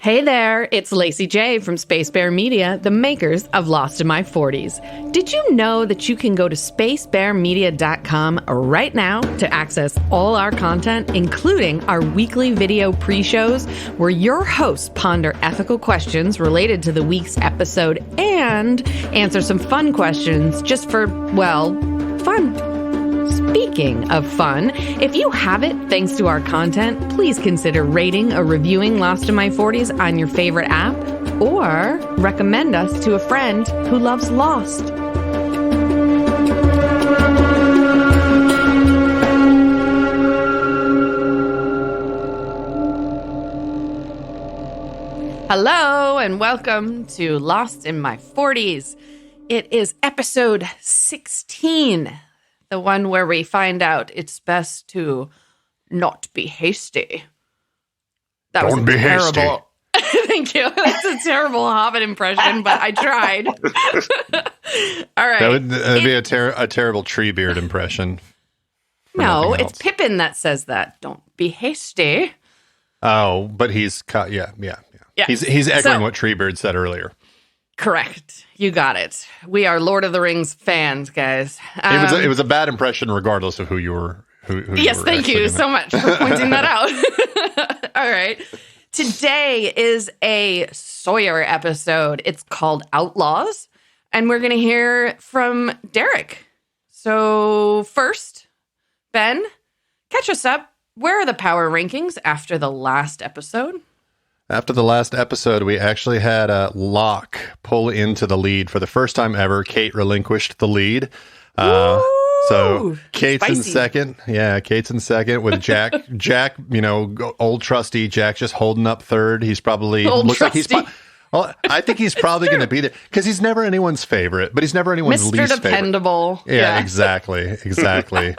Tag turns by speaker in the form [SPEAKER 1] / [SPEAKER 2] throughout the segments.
[SPEAKER 1] Hey there, it's Lacy J from Space Bear Media, the makers of Lost in My 40s. Did you know that you can go to spacebearmedia.com right now to access all our content, including our weekly video pre-shows, where your hosts ponder ethical questions related to the week's episode and answer some fun questions just for, well, fun. Speaking of fun, if you have it, thanks to our content, please consider rating or reviewing Lost in My 40s on your favorite app, or recommend us to a friend who loves Lost. Hello, and welcome to Lost in My 40s. It is episode 16. The one where we find out it's best to not be hasty. That
[SPEAKER 2] Don't be hasty.
[SPEAKER 1] Thank you. That's a terrible Hobbit impression, but I tried. All right.
[SPEAKER 2] That'd be a terrible Treebeard impression.
[SPEAKER 1] No, it's Pippin that says that. Don't be hasty.
[SPEAKER 2] Oh, but he's yeah. He's echoing what Treebeard said earlier.
[SPEAKER 1] Correct. You got it. We are Lord of the Rings fans, guys.
[SPEAKER 2] It was a bad impression, regardless of who you were.
[SPEAKER 1] Yes, thank you so much for pointing that out. All right. Today is a Sawyer episode. It's called Outlaws, and we're going to hear from Derek. So first, Ben, catch us up. Where are the power rankings after the last episode?
[SPEAKER 2] After the last episode, we actually had Locke pull into the lead for the first time ever. Kate relinquished the lead. So Kate's
[SPEAKER 1] spicy.
[SPEAKER 2] in second. Yeah, Kate's in second with Jack. Jack, old trusty Jack just holding up third. He's probably like he's. Well, I think he's probably going to be there because he's never anyone's favorite, but he's never anyone's
[SPEAKER 1] Mr.
[SPEAKER 2] least
[SPEAKER 1] Dependable.
[SPEAKER 2] favorite. Yeah, exactly.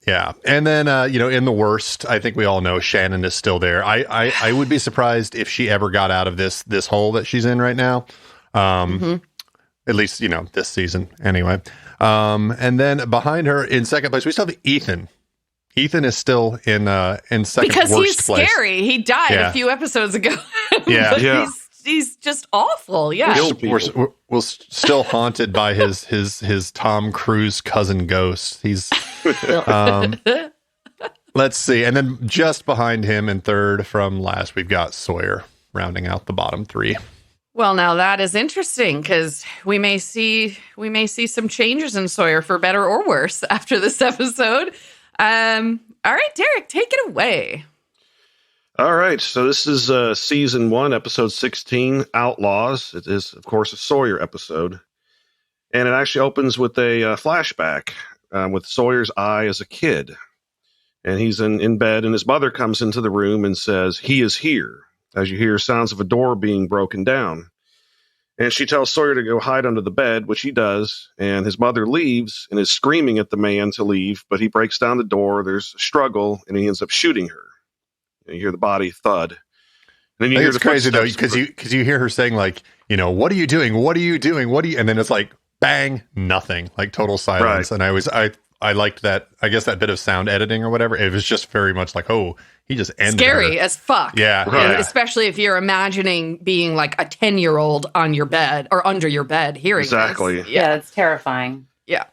[SPEAKER 2] Yeah, and then in the worst, I think we all know Shannon is still there. I would be surprised if she ever got out of this hole that she's in right now. At least this season anyway. And then behind her in second place, we still have Ethan. Ethan is still in second
[SPEAKER 1] because
[SPEAKER 2] worst place.
[SPEAKER 1] He's scary. He died a few episodes ago.
[SPEAKER 2] Yeah.
[SPEAKER 1] He's just awful. Yeah,
[SPEAKER 2] we're still haunted by his Tom Cruise cousin ghost. He's let's see, and then just behind him in third from last, we've got Sawyer rounding out the bottom three.
[SPEAKER 1] Well, now that is interesting because we may see some changes in Sawyer for better or worse after this episode. All right, Derek, take it away.
[SPEAKER 3] All right, so this is season 1, episode 16, Outlaws. It is, of course, a Sawyer episode, and it actually opens with a flashback with Sawyer's eye as a kid, and he's in bed, and his mother comes into the room and says, "He is here," as you hear sounds of a door being broken down, and she tells Sawyer to go hide under the bed, which he does, and his mother leaves and is screaming at the man to leave, but he breaks down the door, there's a struggle, and he ends up shooting her. You hear the body thud. And then you hear the
[SPEAKER 2] crazy though, because you hear her saying like, what are you doing? What are you doing? And then it's like bang, nothing, like total silence. Right. And I liked that. I guess that bit of sound editing or whatever. It was just very much like, oh, he just ended
[SPEAKER 1] scary
[SPEAKER 2] her.
[SPEAKER 1] As fuck.
[SPEAKER 2] Yeah,
[SPEAKER 1] right. And especially if you're imagining being like a 10-year-old on your bed or under your bed hearing
[SPEAKER 3] exactly.
[SPEAKER 1] This.
[SPEAKER 4] Yeah, it's terrifying.
[SPEAKER 1] Yeah.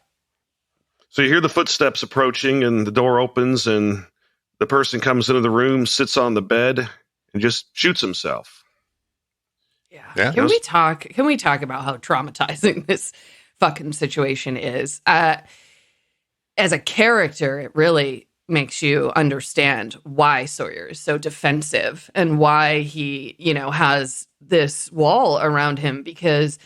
[SPEAKER 3] So you hear the footsteps approaching, and the door opens, and the person comes into the room, sits on the bed, and just shoots himself.
[SPEAKER 1] Yeah. Can we talk about how traumatizing this fucking situation is? As a character, it really makes you understand why Sawyer is so defensive and why he, has this wall around him. Because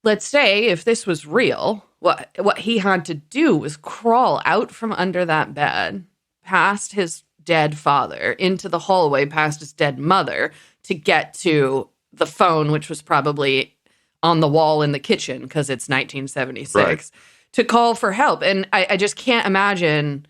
[SPEAKER 1] let's say if this was real, what he had to do was crawl out from under that bed, past his dead father, into the hallway, past his dead mother, to get to the phone, which was probably on the wall in the kitchen because it's 1976, right, to call for help. And I just can't imagine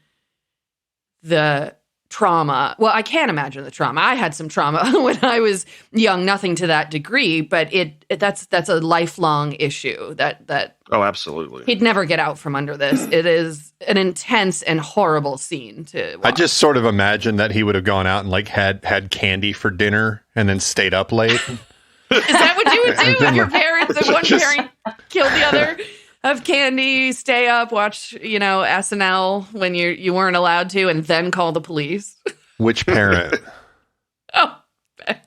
[SPEAKER 1] the trauma. Well, I can't imagine the trauma. I had some trauma when I was young, nothing to that degree, but that's a lifelong issue that
[SPEAKER 3] Oh, absolutely.
[SPEAKER 1] he'd never get out from under this. It is an intense and horrible scene to watch.
[SPEAKER 2] I just sort of imagine that he would have gone out and like had candy for dinner and then stayed up late.
[SPEAKER 1] Is that what you would do if your parents, if one parent killed the other? Have candy, stay up, watch, SNL when you weren't allowed to, and then call the police.
[SPEAKER 2] Which parent?
[SPEAKER 1] Oh, Ben.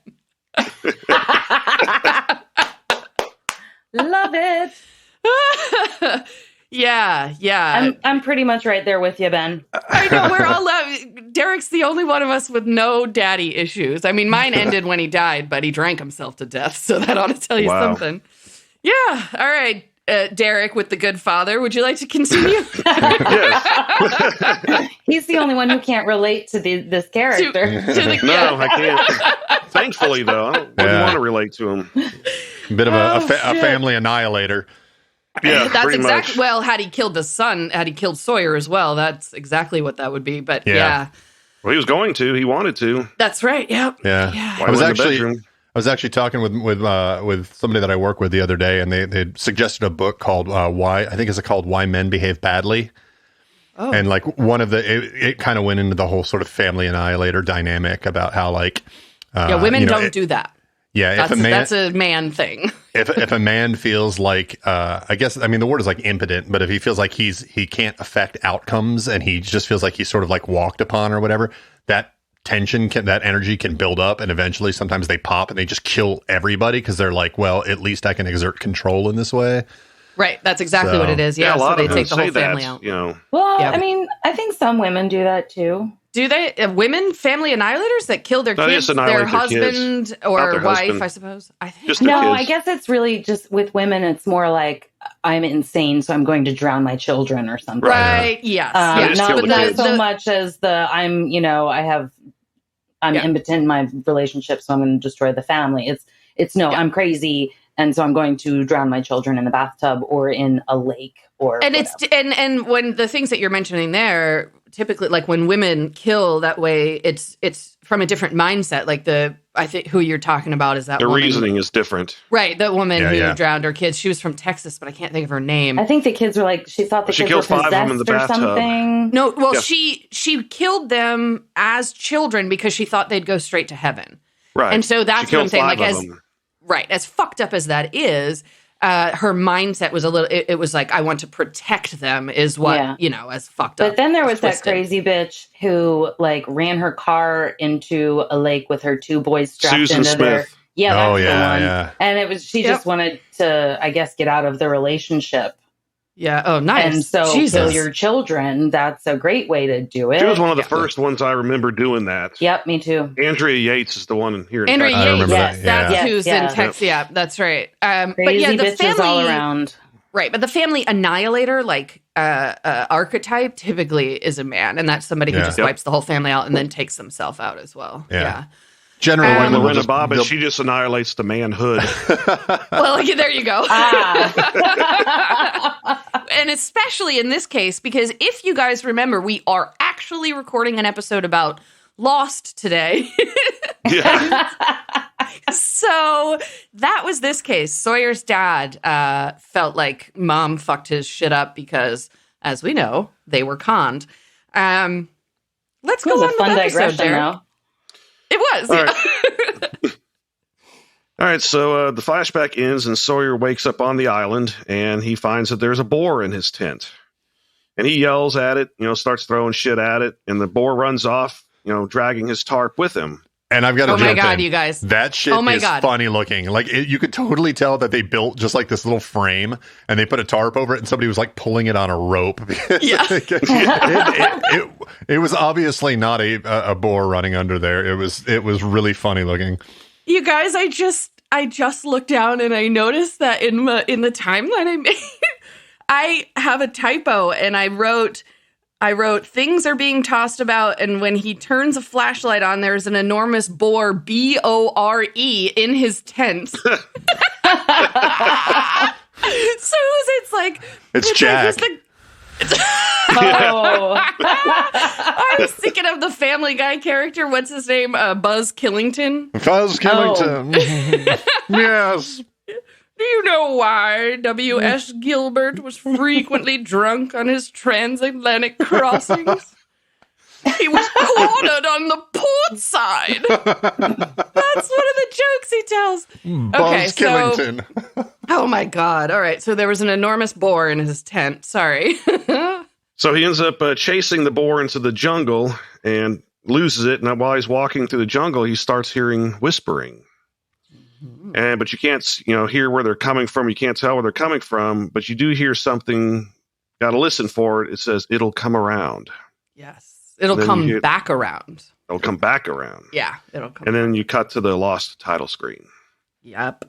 [SPEAKER 4] Love it.
[SPEAKER 1] Yeah.
[SPEAKER 4] I'm pretty much right there with you, Ben.
[SPEAKER 1] I know, we're all Derek's the only one of us with no daddy issues. I mean, mine ended when he died, but he drank himself to death, so that ought to tell you something. Yeah, all right. Derek with the good father, would you like to continue?
[SPEAKER 3] Yes.
[SPEAKER 4] He's the only one who can't relate to this character.
[SPEAKER 3] No, I can't. Thankfully, though, I wouldn't want to relate to him.
[SPEAKER 2] Bit of a family annihilator.
[SPEAKER 3] Yeah,
[SPEAKER 1] that's
[SPEAKER 3] pretty
[SPEAKER 1] exactly.
[SPEAKER 3] much.
[SPEAKER 1] Well, had he killed the son, had he killed Sawyer as well, that's exactly what that would be. But yeah.
[SPEAKER 3] Well, he was going to. He wanted to.
[SPEAKER 1] That's right. Yep.
[SPEAKER 2] Yeah.
[SPEAKER 3] Why was
[SPEAKER 2] I was actually talking with somebody that I work with the other day, and they suggested a book called Why Men Behave Badly.
[SPEAKER 1] Oh.
[SPEAKER 2] And like it kind of went into the whole sort of family annihilator dynamic about how like
[SPEAKER 1] women don't do that.
[SPEAKER 2] Yeah,
[SPEAKER 1] that's a man thing.
[SPEAKER 2] if a man feels like the word is like impotent, but if he feels like he can't affect outcomes and he just feels like he's sort of like walked upon or whatever, that that energy can build up, and eventually sometimes they pop and they just kill everybody because they're like, well, at least I can exert control in this way.
[SPEAKER 1] Right, that's exactly what it is. Yeah, so they take the whole family out.
[SPEAKER 4] Well, I mean, I think some women do that too.
[SPEAKER 1] Do they? Women, family annihilators that kill their kids, their husband or wife, I suppose. I think.
[SPEAKER 4] I guess it's really just with women. It's more like I'm insane, so I'm going to drown my children or something.
[SPEAKER 1] Right? Yes.
[SPEAKER 4] Not so much as I'm impotent in my relationship, so I'm going to destroy the family. I'm crazy, and so I'm going to drown my children in the bathtub or in a lake or. And
[SPEAKER 1] whatever. And when the things that you're mentioning there, typically, like when women kill that way, it's from a different mindset. Like I think who you're talking about is that
[SPEAKER 3] the
[SPEAKER 1] woman.
[SPEAKER 3] Reasoning is different,
[SPEAKER 1] right? The woman who drowned her kids. She was from Texas, but I can't think of her name.
[SPEAKER 4] I think the kids were like she thought kids were possessed 5 of them in the bathtub. Something.
[SPEAKER 1] No, well, she killed them as children because she thought they'd go straight to heaven.
[SPEAKER 3] Right,
[SPEAKER 1] and so that's what I'm saying. Like as fucked up as that is. Her mindset was it was like, I want to protect them is what, as fucked up.
[SPEAKER 4] But then there was that crazy bitch who like ran her car into a lake with her 2 boys strapped
[SPEAKER 3] Susan
[SPEAKER 4] into
[SPEAKER 3] Smith.
[SPEAKER 4] their. Yeah, that's the one.
[SPEAKER 2] Yeah.
[SPEAKER 4] And it was, she just wanted to, I guess, get out of the relationship.
[SPEAKER 1] Yeah. Oh, nice.
[SPEAKER 4] And so kill your children. That's a great way to do it.
[SPEAKER 3] She was one of the first ones I remember doing that.
[SPEAKER 4] Yep, me too.
[SPEAKER 3] Andrea Yates is the one here.
[SPEAKER 1] Andrea Yates,
[SPEAKER 2] yes,
[SPEAKER 1] that's who's in Texas. Yeah, that's right.
[SPEAKER 4] Crazy
[SPEAKER 1] but yeah, the
[SPEAKER 4] bitches
[SPEAKER 1] family
[SPEAKER 4] all around.
[SPEAKER 1] Right, but the family annihilator, like archetype, typically is a man, and that's somebody who just wipes the whole family out and then takes themselves out as well. Yeah.
[SPEAKER 2] Generally,
[SPEAKER 3] Lorena Bobbitt, she just annihilates the manhood.
[SPEAKER 1] Well, there you go. And especially in this case, because if you guys remember, we are actually recording an episode about Lost today.
[SPEAKER 3] Yeah.
[SPEAKER 1] So that was this case. Sawyer's dad felt like mom fucked his shit up because, as we know, they were conned. Let's go on with the episode, Derek. It was.
[SPEAKER 3] All right. All right, so the flashback ends and Sawyer wakes up on the island and he finds that there's a boar in his tent. And he yells at it, starts throwing shit at it, and the boar runs off, dragging his tarp with him.
[SPEAKER 2] And I've got to jump in.
[SPEAKER 1] Oh my God, you guys.
[SPEAKER 2] That shit is funny looking. Like, you could totally tell that they built just like this little frame and they put a tarp over it and somebody was like pulling it on a rope.
[SPEAKER 1] Yeah.
[SPEAKER 2] It was obviously not a boar running under there. It was really funny looking.
[SPEAKER 1] You guys, I just looked down and I noticed that in the timeline I made, I have a typo and I wrote things are being tossed about, and when he turns a flashlight on, there's an enormous boar, BORE, in his tent. So it's like
[SPEAKER 2] it's Jack.
[SPEAKER 1] Like,
[SPEAKER 4] Oh.
[SPEAKER 1] I was thinking of the Family Guy character. What's his name? Buzz Killington.
[SPEAKER 2] Buzz Killington. Yes.
[SPEAKER 1] Do you know why W.S. Gilbert was frequently drunk on his transatlantic crossings? He was cornered on the port side. That's one of the jokes he tells.
[SPEAKER 2] Buzz Killington.
[SPEAKER 1] Oh my God. All right. So there was an enormous boar in his tent. Sorry.
[SPEAKER 3] So he ends up chasing the boar into the jungle and loses it. And while he's walking through the jungle, he starts hearing whispering. But you can't, hear where they're coming from. You can't tell where they're coming from, but you do hear something. Got to listen for it. It says, "It'll come around."
[SPEAKER 1] Yes. It'll come back around.
[SPEAKER 3] It'll come back around.
[SPEAKER 1] Yeah. It'll come
[SPEAKER 3] And then you cut to the lost title screen.
[SPEAKER 1] Yep.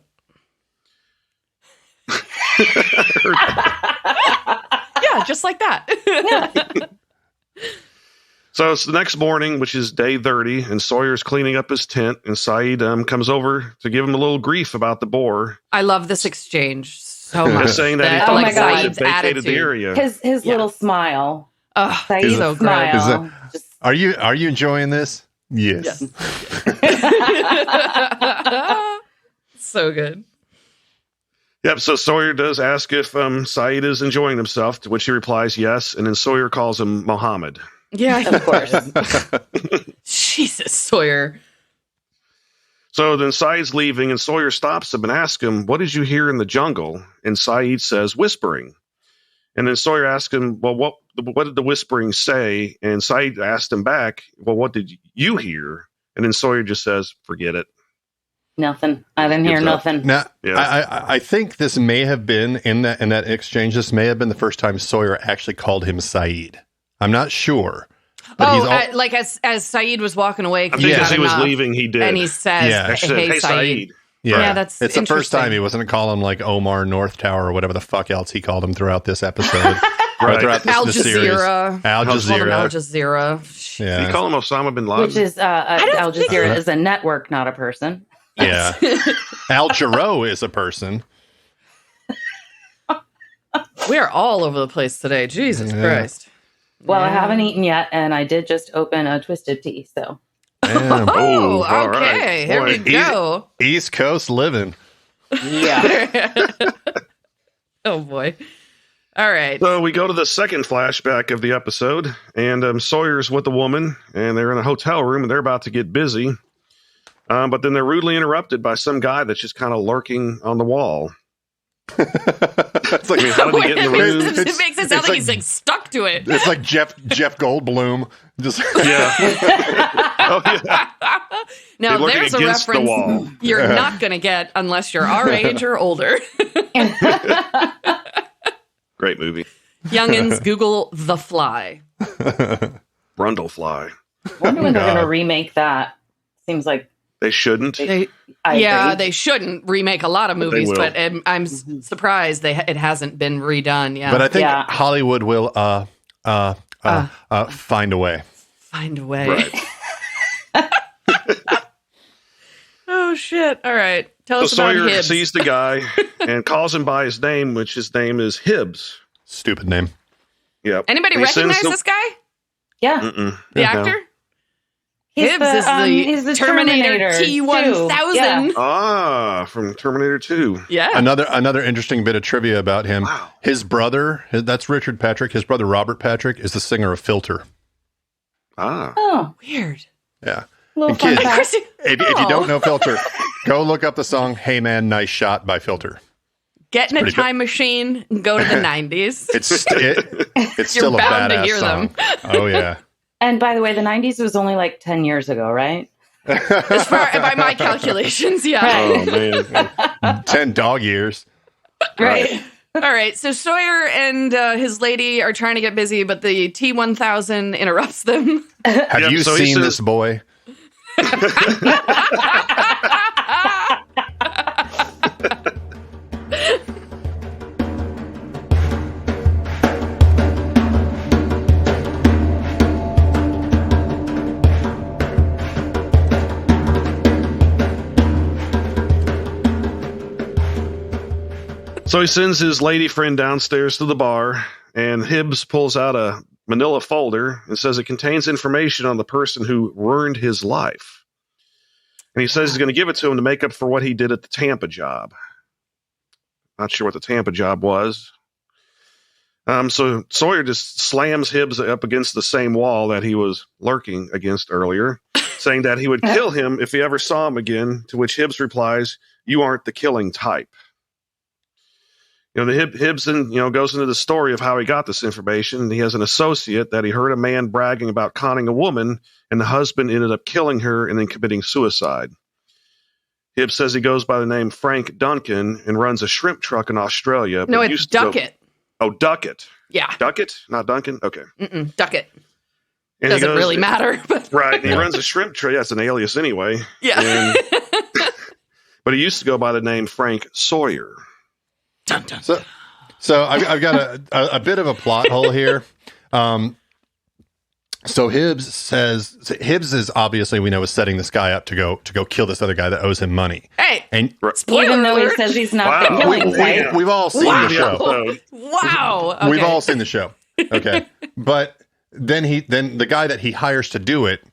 [SPEAKER 1] Yeah, just like that.
[SPEAKER 3] So it's the next morning, which is day 30, and Sawyer's cleaning up his tent, and Saeed comes over to give him a little grief about the boar.
[SPEAKER 1] I love this exchange so much.
[SPEAKER 3] Saying that he
[SPEAKER 4] Oh
[SPEAKER 3] thought
[SPEAKER 4] my
[SPEAKER 3] the boar
[SPEAKER 4] God.
[SPEAKER 3] had vacated the area.
[SPEAKER 4] His little smile.
[SPEAKER 1] Oh,
[SPEAKER 4] Saeed's
[SPEAKER 1] so
[SPEAKER 4] smile. Just,
[SPEAKER 2] Are you enjoying this? Yes.
[SPEAKER 1] So good.
[SPEAKER 3] Yep, so Sawyer does ask if Saeed is enjoying himself, to which he replies yes, and then Sawyer calls him Mohammed.
[SPEAKER 1] Yeah,
[SPEAKER 4] of course.
[SPEAKER 1] Jesus, Sawyer.
[SPEAKER 3] So then Saeed's leaving, and Sawyer stops him and asks him, "What did you hear in the jungle?" And Saeed says, "Whispering." And then Sawyer asks him, "Well, what did the whispering say?" And Saeed asked him back, "Well, what did you hear?" And then Sawyer just says, "Forget it."
[SPEAKER 4] Nothing. I didn't hear nothing.
[SPEAKER 2] Now,
[SPEAKER 3] Yeah.
[SPEAKER 2] I think this may have been in that exchange. This may have been the first time Sawyer actually called him Saeed. I'm not sure. But
[SPEAKER 1] like as Saeed was walking away.
[SPEAKER 3] I think as he was leaving, he did.
[SPEAKER 1] And he says,
[SPEAKER 3] Hey, Saeed.
[SPEAKER 1] Yeah, that's
[SPEAKER 2] it's the first time he wasn't calling him like Omar North Tower or whatever the fuck else he called him throughout this episode.
[SPEAKER 3] Right.
[SPEAKER 2] Throughout
[SPEAKER 1] Al
[SPEAKER 2] this series.
[SPEAKER 1] Jazeera.
[SPEAKER 2] Al Jazeera.
[SPEAKER 1] Al Jazeera.
[SPEAKER 2] Yeah.
[SPEAKER 3] Did he call him Osama bin Laden?
[SPEAKER 4] Which is Al Jazeera is a network, not a person.
[SPEAKER 2] Yeah. Al Jarreau is a person.
[SPEAKER 1] We are all over the place today. Jesus Christ.
[SPEAKER 4] Well, I haven't eaten yet, and I did just open a Twisted Tea, so.
[SPEAKER 2] Damn.
[SPEAKER 1] Oh,
[SPEAKER 3] all
[SPEAKER 1] okay.
[SPEAKER 3] right.
[SPEAKER 1] Here
[SPEAKER 3] Boy,
[SPEAKER 1] we go.
[SPEAKER 2] East Coast living.
[SPEAKER 4] Yeah.
[SPEAKER 1] Oh, boy. All right.
[SPEAKER 3] So we go to the second flashback of the episode, and Sawyer's with a woman, and they're in a hotel room, and they're about to get busy. But then they're rudely interrupted by some guy that's just kind of lurking on the wall.
[SPEAKER 2] It's like,
[SPEAKER 3] how did he get in the room?
[SPEAKER 1] It makes it sound like he's like stuck to it.
[SPEAKER 2] It's like Jeff Goldblum. Just
[SPEAKER 3] Yeah. Oh, yeah.
[SPEAKER 1] Now,
[SPEAKER 3] They're
[SPEAKER 1] there's a
[SPEAKER 3] looking against the
[SPEAKER 1] reference
[SPEAKER 3] wall.
[SPEAKER 1] you're not going to get unless you're our age or older.
[SPEAKER 3] Great movie.
[SPEAKER 1] Youngins, Google The Fly.
[SPEAKER 3] Brundlefly.
[SPEAKER 4] I wonder when they're going to remake that. Seems like
[SPEAKER 3] They shouldn't.
[SPEAKER 1] They shouldn't remake a lot of movies,
[SPEAKER 3] will.
[SPEAKER 1] but I'm surprised it hasn't been redone. Yeah,
[SPEAKER 2] But I think Hollywood will find a way.
[SPEAKER 1] Find a way.
[SPEAKER 3] Right.
[SPEAKER 1] Oh shit! All right, tell us about
[SPEAKER 3] Sawyer
[SPEAKER 1] Hibbs.
[SPEAKER 3] sees the guy and calls him by his name, which his name is Hibbs.
[SPEAKER 2] Stupid name.
[SPEAKER 3] Yep.
[SPEAKER 1] Anybody
[SPEAKER 3] And he
[SPEAKER 1] recognize
[SPEAKER 3] sends
[SPEAKER 1] this guy?
[SPEAKER 4] yeah.
[SPEAKER 1] The actor?
[SPEAKER 4] He's
[SPEAKER 1] Hibbs is the Terminator T-1000.
[SPEAKER 4] Yeah.
[SPEAKER 3] Ah, from Terminator 2.
[SPEAKER 1] Yeah.
[SPEAKER 2] Another interesting bit of trivia about him.
[SPEAKER 3] Wow.
[SPEAKER 2] His brother, that's Richard Patrick. His brother Robert Patrick is the singer of Filter.
[SPEAKER 3] Ah.
[SPEAKER 4] Oh,
[SPEAKER 1] Weird.
[SPEAKER 2] Yeah.
[SPEAKER 4] little
[SPEAKER 2] And
[SPEAKER 4] fun
[SPEAKER 2] kids,
[SPEAKER 4] fact.
[SPEAKER 2] if you don't know Filter, go look up the song "Hey Man, Nice Shot" by Filter.
[SPEAKER 1] Get in a
[SPEAKER 2] pretty good.
[SPEAKER 1] time machine and go to the 90s.
[SPEAKER 2] It's still a
[SPEAKER 1] bound to
[SPEAKER 2] badass
[SPEAKER 1] hear
[SPEAKER 2] song.
[SPEAKER 1] them.
[SPEAKER 2] Oh yeah.
[SPEAKER 4] And by the way, the 90s was only like 10 years ago, right?
[SPEAKER 1] As far by my calculations, yeah.
[SPEAKER 4] Right.
[SPEAKER 3] Oh, man.
[SPEAKER 2] 10 dog years.
[SPEAKER 4] Right.
[SPEAKER 1] All right, so Sawyer and his lady are trying to get busy, but the T-1000 interrupts them.
[SPEAKER 2] Have
[SPEAKER 3] Yep,
[SPEAKER 2] you
[SPEAKER 3] so he
[SPEAKER 2] seen
[SPEAKER 3] says-
[SPEAKER 2] this boy?
[SPEAKER 3] So he sends his lady friend downstairs to the bar, and Hibbs pulls out a manila folder and says it contains information on the person who ruined his life. And he says he's going to give it to him to make up for what he did at the Tampa job. Not sure what the Tampa job was. So Sawyer just slams Hibbs up against the same wall that he was lurking against earlier, saying that he would kill him if he ever saw him again, to which Hibbs replies, "You aren't the killing type." The Hibbs then, goes into the story of how he got this information. He has an associate that he heard a man bragging about conning a woman, and the husband ended up killing her and then committing suicide. Hibbs says he goes by the name Frank Duncan and runs a shrimp truck in Australia.
[SPEAKER 1] No, it's Duckett.
[SPEAKER 3] Duckett.
[SPEAKER 1] Yeah.
[SPEAKER 3] Duckett? Not Duncan? Okay.
[SPEAKER 1] Duckett.
[SPEAKER 3] And
[SPEAKER 1] doesn't really matter. But
[SPEAKER 3] right. He runs a shrimp truck. Yeah, it's an alias anyway.
[SPEAKER 1] Yeah.
[SPEAKER 3] But he used to go by the name Frank Sawyer.
[SPEAKER 1] Dun, dun,
[SPEAKER 2] So I've got a bit of a plot hole here. So Hibbs is obviously, we know, is setting this guy up to go kill this other guy that owes him money.
[SPEAKER 1] Hey,
[SPEAKER 2] and
[SPEAKER 4] even though he says he's not the killing type.
[SPEAKER 2] We've all seen the show.
[SPEAKER 1] Wow. Okay.
[SPEAKER 2] We've all seen the show. Okay. But then the guy that he hires to do it,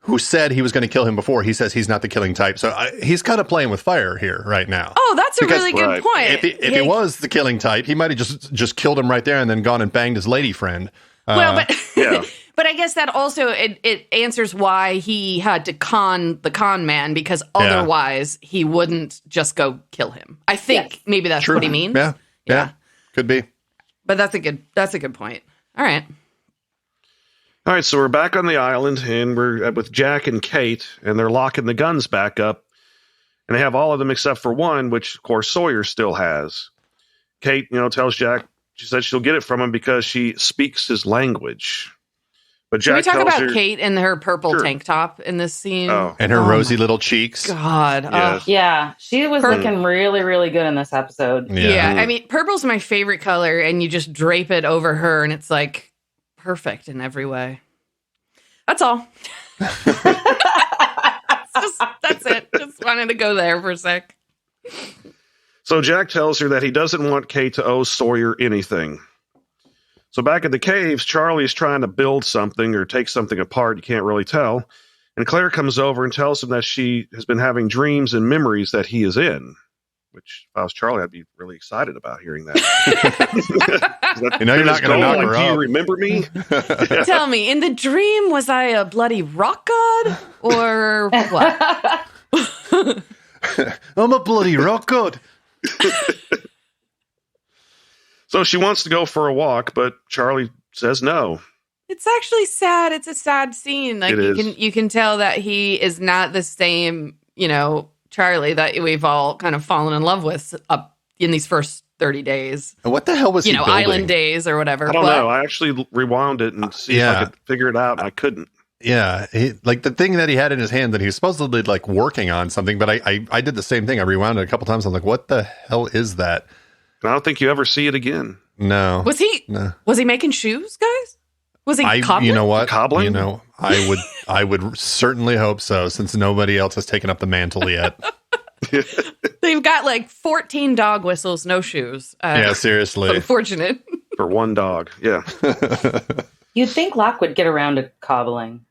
[SPEAKER 2] who said he was going to kill him before, he says he's not the killing type. So he's kind of playing with fire here right now.
[SPEAKER 1] Oh, that's a really good point.
[SPEAKER 2] If he was the killing type, he might have just killed him right there and then gone and banged his lady friend.
[SPEAKER 1] But
[SPEAKER 3] yeah.
[SPEAKER 1] But I guess that also it answers why he had to con the con man, because otherwise he wouldn't just go kill him. I think maybe that's what he means.
[SPEAKER 2] Yeah, could be.
[SPEAKER 1] But that's a good point. All right.
[SPEAKER 3] So we're back on the island, and we're with Jack and Kate, and they're locking the guns back up, and they have all of them except for one, which of course Sawyer still has. Kate, tells Jack she said she'll get it from him because she speaks his language. But Jack
[SPEAKER 1] Can we talk about
[SPEAKER 3] her,
[SPEAKER 1] Kate and her purple tank top in this scene?
[SPEAKER 3] Oh.
[SPEAKER 2] And her rosy little cheeks.
[SPEAKER 1] God.
[SPEAKER 3] Yes.
[SPEAKER 4] Yeah, she was looking really, really good in this episode.
[SPEAKER 1] Yeah, I mean, purple's my favorite color, and you just drape it over her, and it's like perfect in every way. That's all. That's it. Just wanted to go there for a sec.
[SPEAKER 3] So Jack tells her that he doesn't want Kate to owe Sawyer anything. So back at the caves, Charlie is trying to build something or take something apart. You can't really tell. And Claire comes over and tells him that she has been having dreams and memories that he is in. Which, if I was Charlie, I'd be really excited about hearing that.
[SPEAKER 2] You're not going to knock her
[SPEAKER 3] up. Do you
[SPEAKER 2] up.
[SPEAKER 3] remember me?
[SPEAKER 1] Tell me, in the dream, was I a bloody rock god or what?
[SPEAKER 2] I'm a bloody rock god.
[SPEAKER 3] So she wants to go for a walk, but Charlie says no.
[SPEAKER 1] It's actually sad. It's a sad scene. Like you can tell that he is not the same, Charlie that we've all kind of fallen in love with up in these first 30 days.
[SPEAKER 2] What the hell was he building?
[SPEAKER 1] Island days or whatever.
[SPEAKER 3] I don't know. I actually rewound it and see if I could figure it out. I couldn't.
[SPEAKER 2] Yeah, the thing that he had in his hand that he was supposedly working on something, but I did the same thing. I rewound it a couple times. I'm like, what the hell is that?
[SPEAKER 3] I don't think you ever see it again.
[SPEAKER 2] No.
[SPEAKER 1] Was he making shoes, guys? Was he cobbling?
[SPEAKER 2] You know what?
[SPEAKER 3] Cobbling?
[SPEAKER 2] I would certainly hope so, since nobody else has taken up the mantle yet.
[SPEAKER 1] They've got 14 dog whistles, no shoes.
[SPEAKER 2] Yeah, seriously.
[SPEAKER 1] Unfortunate.
[SPEAKER 3] For one dog. Yeah.
[SPEAKER 4] You'd think Locke would get around to cobbling.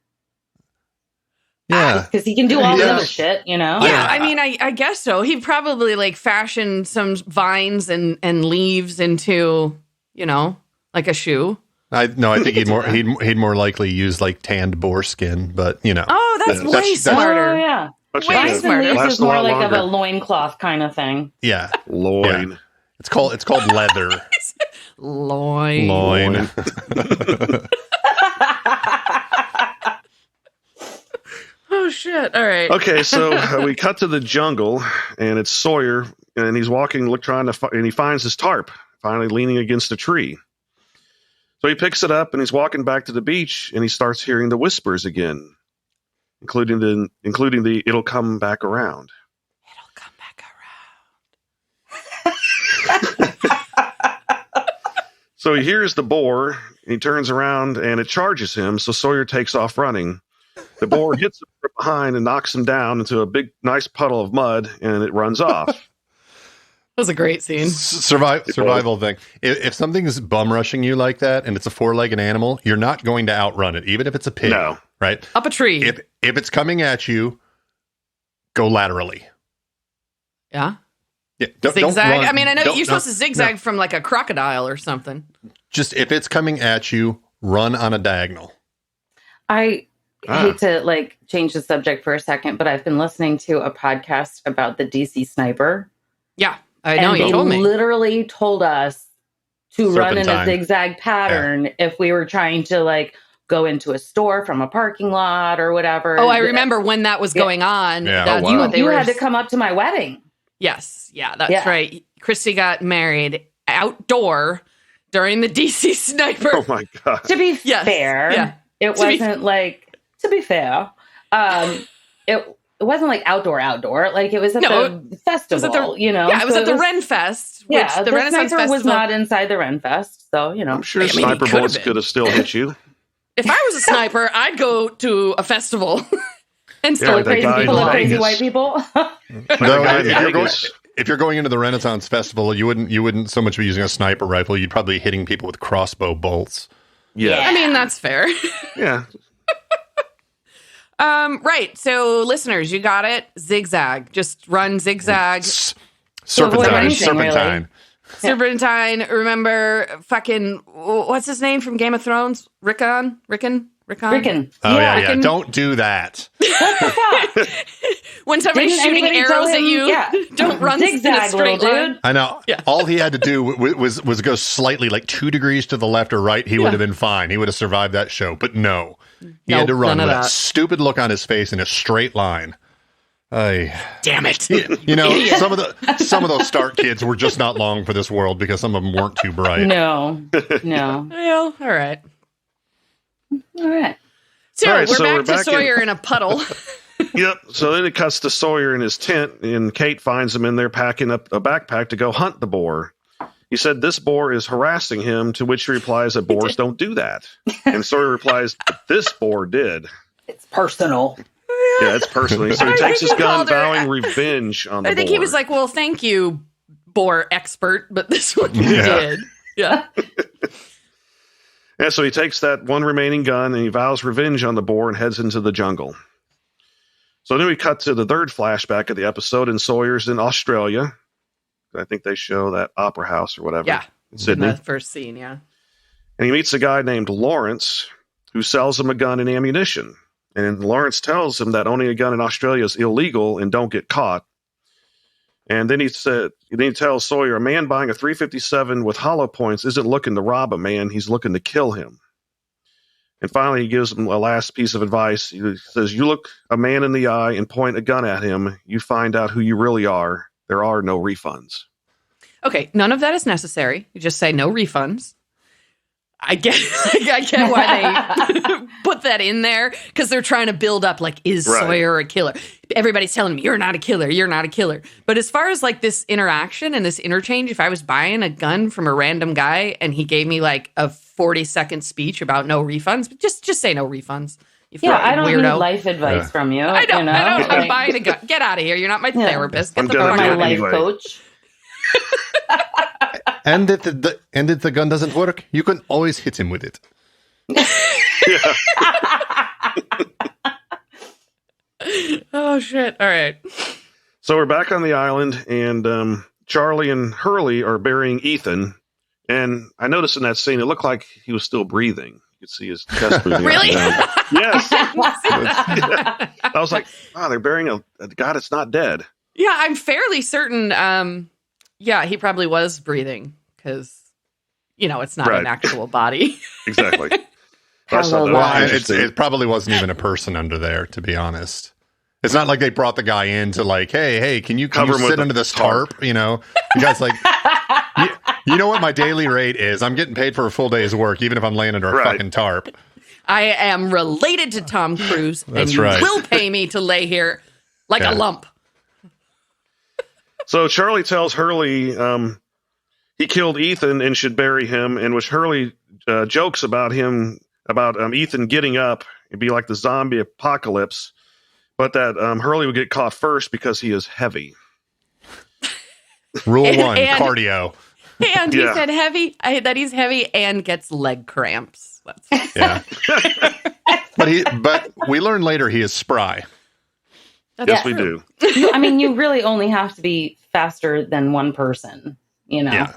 [SPEAKER 2] Yeah.
[SPEAKER 4] Because he can do all the other shit,
[SPEAKER 1] Yeah, I mean, I guess so. He'd probably fashioned some vines and leaves into, like a shoe.
[SPEAKER 2] I think he'd more likely use tanned boar skin, but
[SPEAKER 1] Oh, that's way smarter.
[SPEAKER 4] Oh, yeah.
[SPEAKER 1] Way smarter.
[SPEAKER 4] Leaves is more like of a loincloth kind of thing.
[SPEAKER 2] Yeah.
[SPEAKER 3] Loin.
[SPEAKER 2] Yeah. It's called leather.
[SPEAKER 1] Loin. Oh, shit. All right.
[SPEAKER 3] Okay, so we cut to the jungle, and it's Sawyer, and he's walking, and he finds his tarp, finally leaning against a tree. So he picks it up, and he's walking back to the beach, and he starts hearing the whispers again, including the "it'll come back around."
[SPEAKER 1] It'll come back around.
[SPEAKER 3] So he hears the boar, and he turns around, and it charges him, so Sawyer takes off running. The boar hits him from behind and knocks him down into a big, nice puddle of mud, and it runs off.
[SPEAKER 1] was a great scene.
[SPEAKER 2] Survival thing. If something's bum rushing you like that and it's a 4-legged animal, you're not going to outrun it, even if it's a pig.
[SPEAKER 3] No.
[SPEAKER 2] Right?
[SPEAKER 1] Up a tree.
[SPEAKER 2] If it's coming at you, go laterally.
[SPEAKER 1] Yeah.
[SPEAKER 2] Yeah,
[SPEAKER 1] zigzag.
[SPEAKER 2] Don't run.
[SPEAKER 1] I mean, I know you're supposed to
[SPEAKER 2] no.
[SPEAKER 1] zigzag from like a crocodile or something.
[SPEAKER 2] Just if it's coming at you, run on a diagonal.
[SPEAKER 4] I hate to like change the subject for a second, but I've been listening to a podcast about the DC sniper.
[SPEAKER 1] Yeah, I know.
[SPEAKER 4] And
[SPEAKER 1] You told me.
[SPEAKER 4] Literally told us to run in a
[SPEAKER 2] Serpentine.
[SPEAKER 4] zigzag pattern if we were trying to like go into a store from a parking lot or whatever.
[SPEAKER 1] Oh, I remember when that was going on.
[SPEAKER 2] Yeah.
[SPEAKER 1] That's
[SPEAKER 2] Oh, wow.
[SPEAKER 1] what they
[SPEAKER 4] You
[SPEAKER 1] were.
[SPEAKER 4] had to come up to my wedding.
[SPEAKER 1] Yes, yeah, that's right. Christy got married outdoor during the DC sniper.
[SPEAKER 3] Oh my god!
[SPEAKER 4] To be fair, it wasn't like. To be fair, it wasn't like outdoor. Like it was at the festival.
[SPEAKER 1] Yeah, it was at the Ren Fest. Which the Renaissance
[SPEAKER 4] sniper
[SPEAKER 1] Festival
[SPEAKER 4] was not inside the Ren Fest, so
[SPEAKER 3] I'm sure sniper bullets could have still hit you.
[SPEAKER 1] If I was a sniper, I'd go to a festival and
[SPEAKER 4] full of crazy white people.
[SPEAKER 2] If you're going into the Renaissance Festival, you wouldn't so much be using a sniper rifle. You'd probably be hitting people with crossbow bolts.
[SPEAKER 3] Yeah.
[SPEAKER 1] I mean, that's fair.
[SPEAKER 3] Yeah.
[SPEAKER 1] Right. So, listeners, you got it. Zigzag. Just run zigzag.
[SPEAKER 2] Serpentine.
[SPEAKER 4] Really.
[SPEAKER 1] Serpentine. Remember fucking, what's his name from Game of Thrones? Rickon?
[SPEAKER 2] Oh, yeah. Don't do that.
[SPEAKER 1] When somebody's shooting arrows at you, don't run
[SPEAKER 4] zigzag,
[SPEAKER 1] in a straight line.
[SPEAKER 2] I know. Yeah. All he had to do was go slightly, like 2 degrees to the left or right. He would have been fine. He would have survived that show. But no. He had to run with that stupid look on his face in a straight line.
[SPEAKER 1] Damn it.
[SPEAKER 2] You know, some of those Stark kids were just not long for this world because some of them weren't too bright.
[SPEAKER 4] No.
[SPEAKER 1] Well, all right. So,
[SPEAKER 3] All right,
[SPEAKER 1] we're back to Sawyer in a puddle.
[SPEAKER 3] Yep. So then it cuts to Sawyer in his tent, and Kate finds him in there packing up a backpack to go hunt the boar. He said this boar is harassing him, to which he replies that boars don't do that. And Sawyer replies, this boar did.
[SPEAKER 4] It's personal.
[SPEAKER 3] Yeah, it's personal. So he takes his gun, vowing revenge on the boar.
[SPEAKER 1] I think he was like, well, thank you, boar expert, but this one you did. Yeah.
[SPEAKER 3] And so he takes that one remaining gun and he vows revenge on the boar and heads into the jungle. So then we cut to the third flashback of the episode, and Sawyer's in Australia. I think they show that opera house or whatever.
[SPEAKER 1] Yeah.
[SPEAKER 3] In Sydney.
[SPEAKER 1] In the first scene, yeah.
[SPEAKER 3] And he meets a guy named Lawrence who sells him a gun and ammunition. And Lawrence tells him that owning a gun in Australia is illegal and don't get caught. And then he tells Sawyer, a man buying a .357 with hollow points isn't looking to rob a man, he's looking to kill him. And finally, he gives him a last piece of advice. He says, you look a man in the eye and point a gun at him, you find out who you really are. There are no refunds.
[SPEAKER 1] Okay, none of that is necessary. You just say no refunds. I get why they put that in there, because they're trying to build up, like, is Sawyer a killer? Everybody's telling me, you're not a killer, you're not a killer. But as far as, like, this interaction and this interchange, if I was buying a gun from a random guy and he gave me, like, a 40-second speech about no refunds, just say no refunds.
[SPEAKER 4] I don't need life advice from you.
[SPEAKER 1] I don't.
[SPEAKER 4] You know?
[SPEAKER 1] I'm buying a gun. Get out of here. You're not my therapist. Get the fuck
[SPEAKER 4] my
[SPEAKER 1] out.
[SPEAKER 4] life coach.
[SPEAKER 2] And if the gun doesn't work, you can always hit him with it.
[SPEAKER 1] Oh, shit. All right.
[SPEAKER 3] So we're back on the island, and Charlie and Hurley are burying Ethan. And I noticed in that scene, it looked like he was still breathing. You could see his chest moving.
[SPEAKER 1] Really?
[SPEAKER 3] Yes. I was like, oh, they're burying a guy that's not dead.
[SPEAKER 1] Yeah, I'm fairly certain. Yeah, he probably was breathing because, it's not an actual body.
[SPEAKER 3] Exactly.
[SPEAKER 2] It probably wasn't even a person under there, to be honest. It's not like they brought the guy in to like, hey, can you sit under this tarp? The guy's like, you know what my daily rate is? I'm getting paid for a full day's work, even if I'm laying under a fucking tarp.
[SPEAKER 1] I am related to Tom Cruise, and you will pay me to lay here like a lump.
[SPEAKER 3] So Charlie tells Hurley he killed Ethan and should bury him, in which Hurley jokes about Ethan getting up. It'd be like the zombie apocalypse, but that Hurley would get caught first because he is heavy.
[SPEAKER 2] Rule one,
[SPEAKER 1] and-
[SPEAKER 2] cardio.
[SPEAKER 1] And he said that he's heavy and gets leg cramps.
[SPEAKER 2] Yeah. But we learn later he is spry.
[SPEAKER 3] Yes, we do.
[SPEAKER 4] You really only have to be faster than one person,
[SPEAKER 2] Yeah.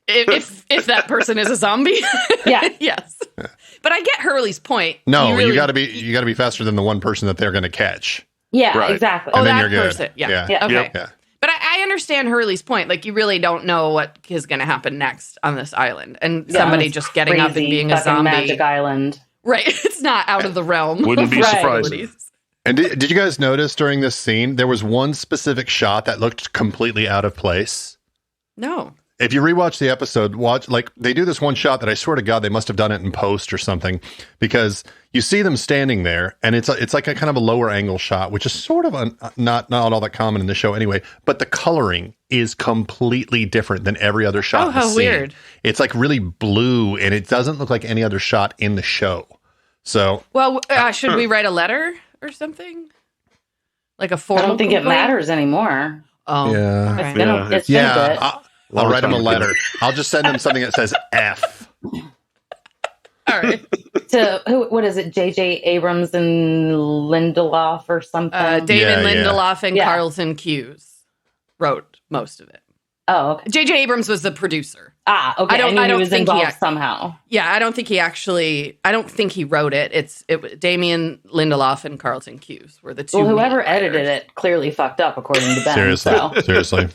[SPEAKER 1] If that person is a zombie.
[SPEAKER 4] Yeah.
[SPEAKER 1] Yes. But I get Hurley's point.
[SPEAKER 2] No, you got to be faster than the one person that they're going to catch.
[SPEAKER 4] Yeah,
[SPEAKER 3] Right.
[SPEAKER 4] exactly.
[SPEAKER 2] And
[SPEAKER 1] Oh,
[SPEAKER 2] then
[SPEAKER 1] that
[SPEAKER 2] you're good.
[SPEAKER 1] person. Yeah.
[SPEAKER 2] Yeah.
[SPEAKER 1] Okay.
[SPEAKER 3] Yep.
[SPEAKER 2] Yeah.
[SPEAKER 1] But I understand Hurley's point. Like, you really don't know what is going to happen next on this island. And somebody
[SPEAKER 4] it's
[SPEAKER 1] just getting up and
[SPEAKER 4] crazy
[SPEAKER 1] being a
[SPEAKER 4] fucking
[SPEAKER 1] zombie.
[SPEAKER 4] Magic Island.
[SPEAKER 1] Right. It's not out of the realm.
[SPEAKER 3] Wouldn't be
[SPEAKER 4] Right.
[SPEAKER 3] surprising.
[SPEAKER 2] And did you guys notice during this scene, there was one specific shot that looked completely out of place?
[SPEAKER 1] No.
[SPEAKER 2] If you rewatch the episode, they do this one shot that I swear to God, they must have done it in post or something, because you see them standing there and it's like a kind of a lower angle shot, which is sort of not all that common in the show anyway, but the coloring is completely different than every other shot.
[SPEAKER 1] Oh,
[SPEAKER 2] in the
[SPEAKER 1] how
[SPEAKER 2] scene.
[SPEAKER 1] weird.
[SPEAKER 2] It's like really blue and it doesn't look like any other shot in the show. So,
[SPEAKER 1] Well, should we write a letter or something? Like a
[SPEAKER 4] I
[SPEAKER 1] formal
[SPEAKER 4] don't think it
[SPEAKER 1] complaint?
[SPEAKER 4] matters anymore.
[SPEAKER 1] Oh,
[SPEAKER 2] Yeah.
[SPEAKER 1] all right.
[SPEAKER 4] It's been a bit.
[SPEAKER 2] I'll write him a letter. I'll just send him something that says F.
[SPEAKER 1] All right.
[SPEAKER 4] To what is it? J.J. Abrams and Lindelof or something.
[SPEAKER 1] David
[SPEAKER 2] Yeah, yeah.
[SPEAKER 1] Lindelof and
[SPEAKER 4] Yeah.
[SPEAKER 1] Carlton Cuse wrote most of it.
[SPEAKER 4] Oh, okay.
[SPEAKER 1] J.J. Abrams was the producer.
[SPEAKER 4] Okay.
[SPEAKER 1] I don't
[SPEAKER 4] knew he
[SPEAKER 1] think
[SPEAKER 4] was
[SPEAKER 1] he
[SPEAKER 4] involved
[SPEAKER 1] act-
[SPEAKER 4] somehow.
[SPEAKER 1] Yeah, I don't think he wrote it. It Damien Lindelof and Carlton Cuse were the two.
[SPEAKER 4] Well, whoever
[SPEAKER 1] main writers.
[SPEAKER 4] edited it clearly fucked up, according to Ben.
[SPEAKER 2] Seriously.
[SPEAKER 4] So.
[SPEAKER 2] Seriously.